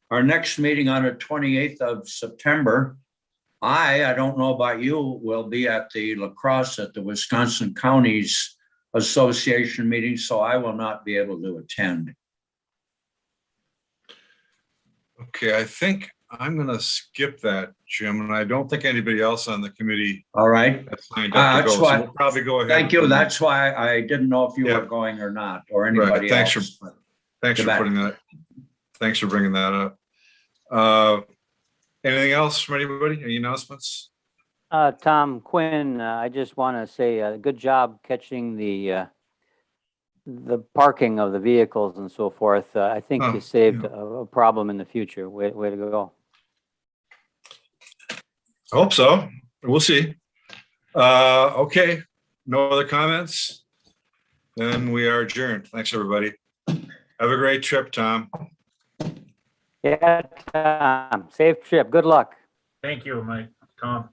our next meeting on the 28th of September, I don't know about you, will be at the La Crosse at the Wisconsin Counties Association meeting, so I will not be able to attend. Okay, I think I'm gonna skip that, Jim, and I don't think anybody else on the committee All right. has signed up to That's go, why- so we'll probably go ahead. Thank you. That's why I didn't know if you Yeah. were going or not, or anybody Right. Thanks else. Thanks for Goodbye. putting that, thanks for bringing that up. Anything else from anybody? Any announcements? Tom Quinn, I just want to say, good job catching the parking of the vehicles and so forth. I think Oh, you saved yeah. a problem in the future. Way to go. I hope so. We'll see. Okay, no other comments? Then we are adjourned. Thanks, everybody. Have a great trip, Tom. Yeah, Tom, safe trip. Good luck. Thank you, Mike, Tom.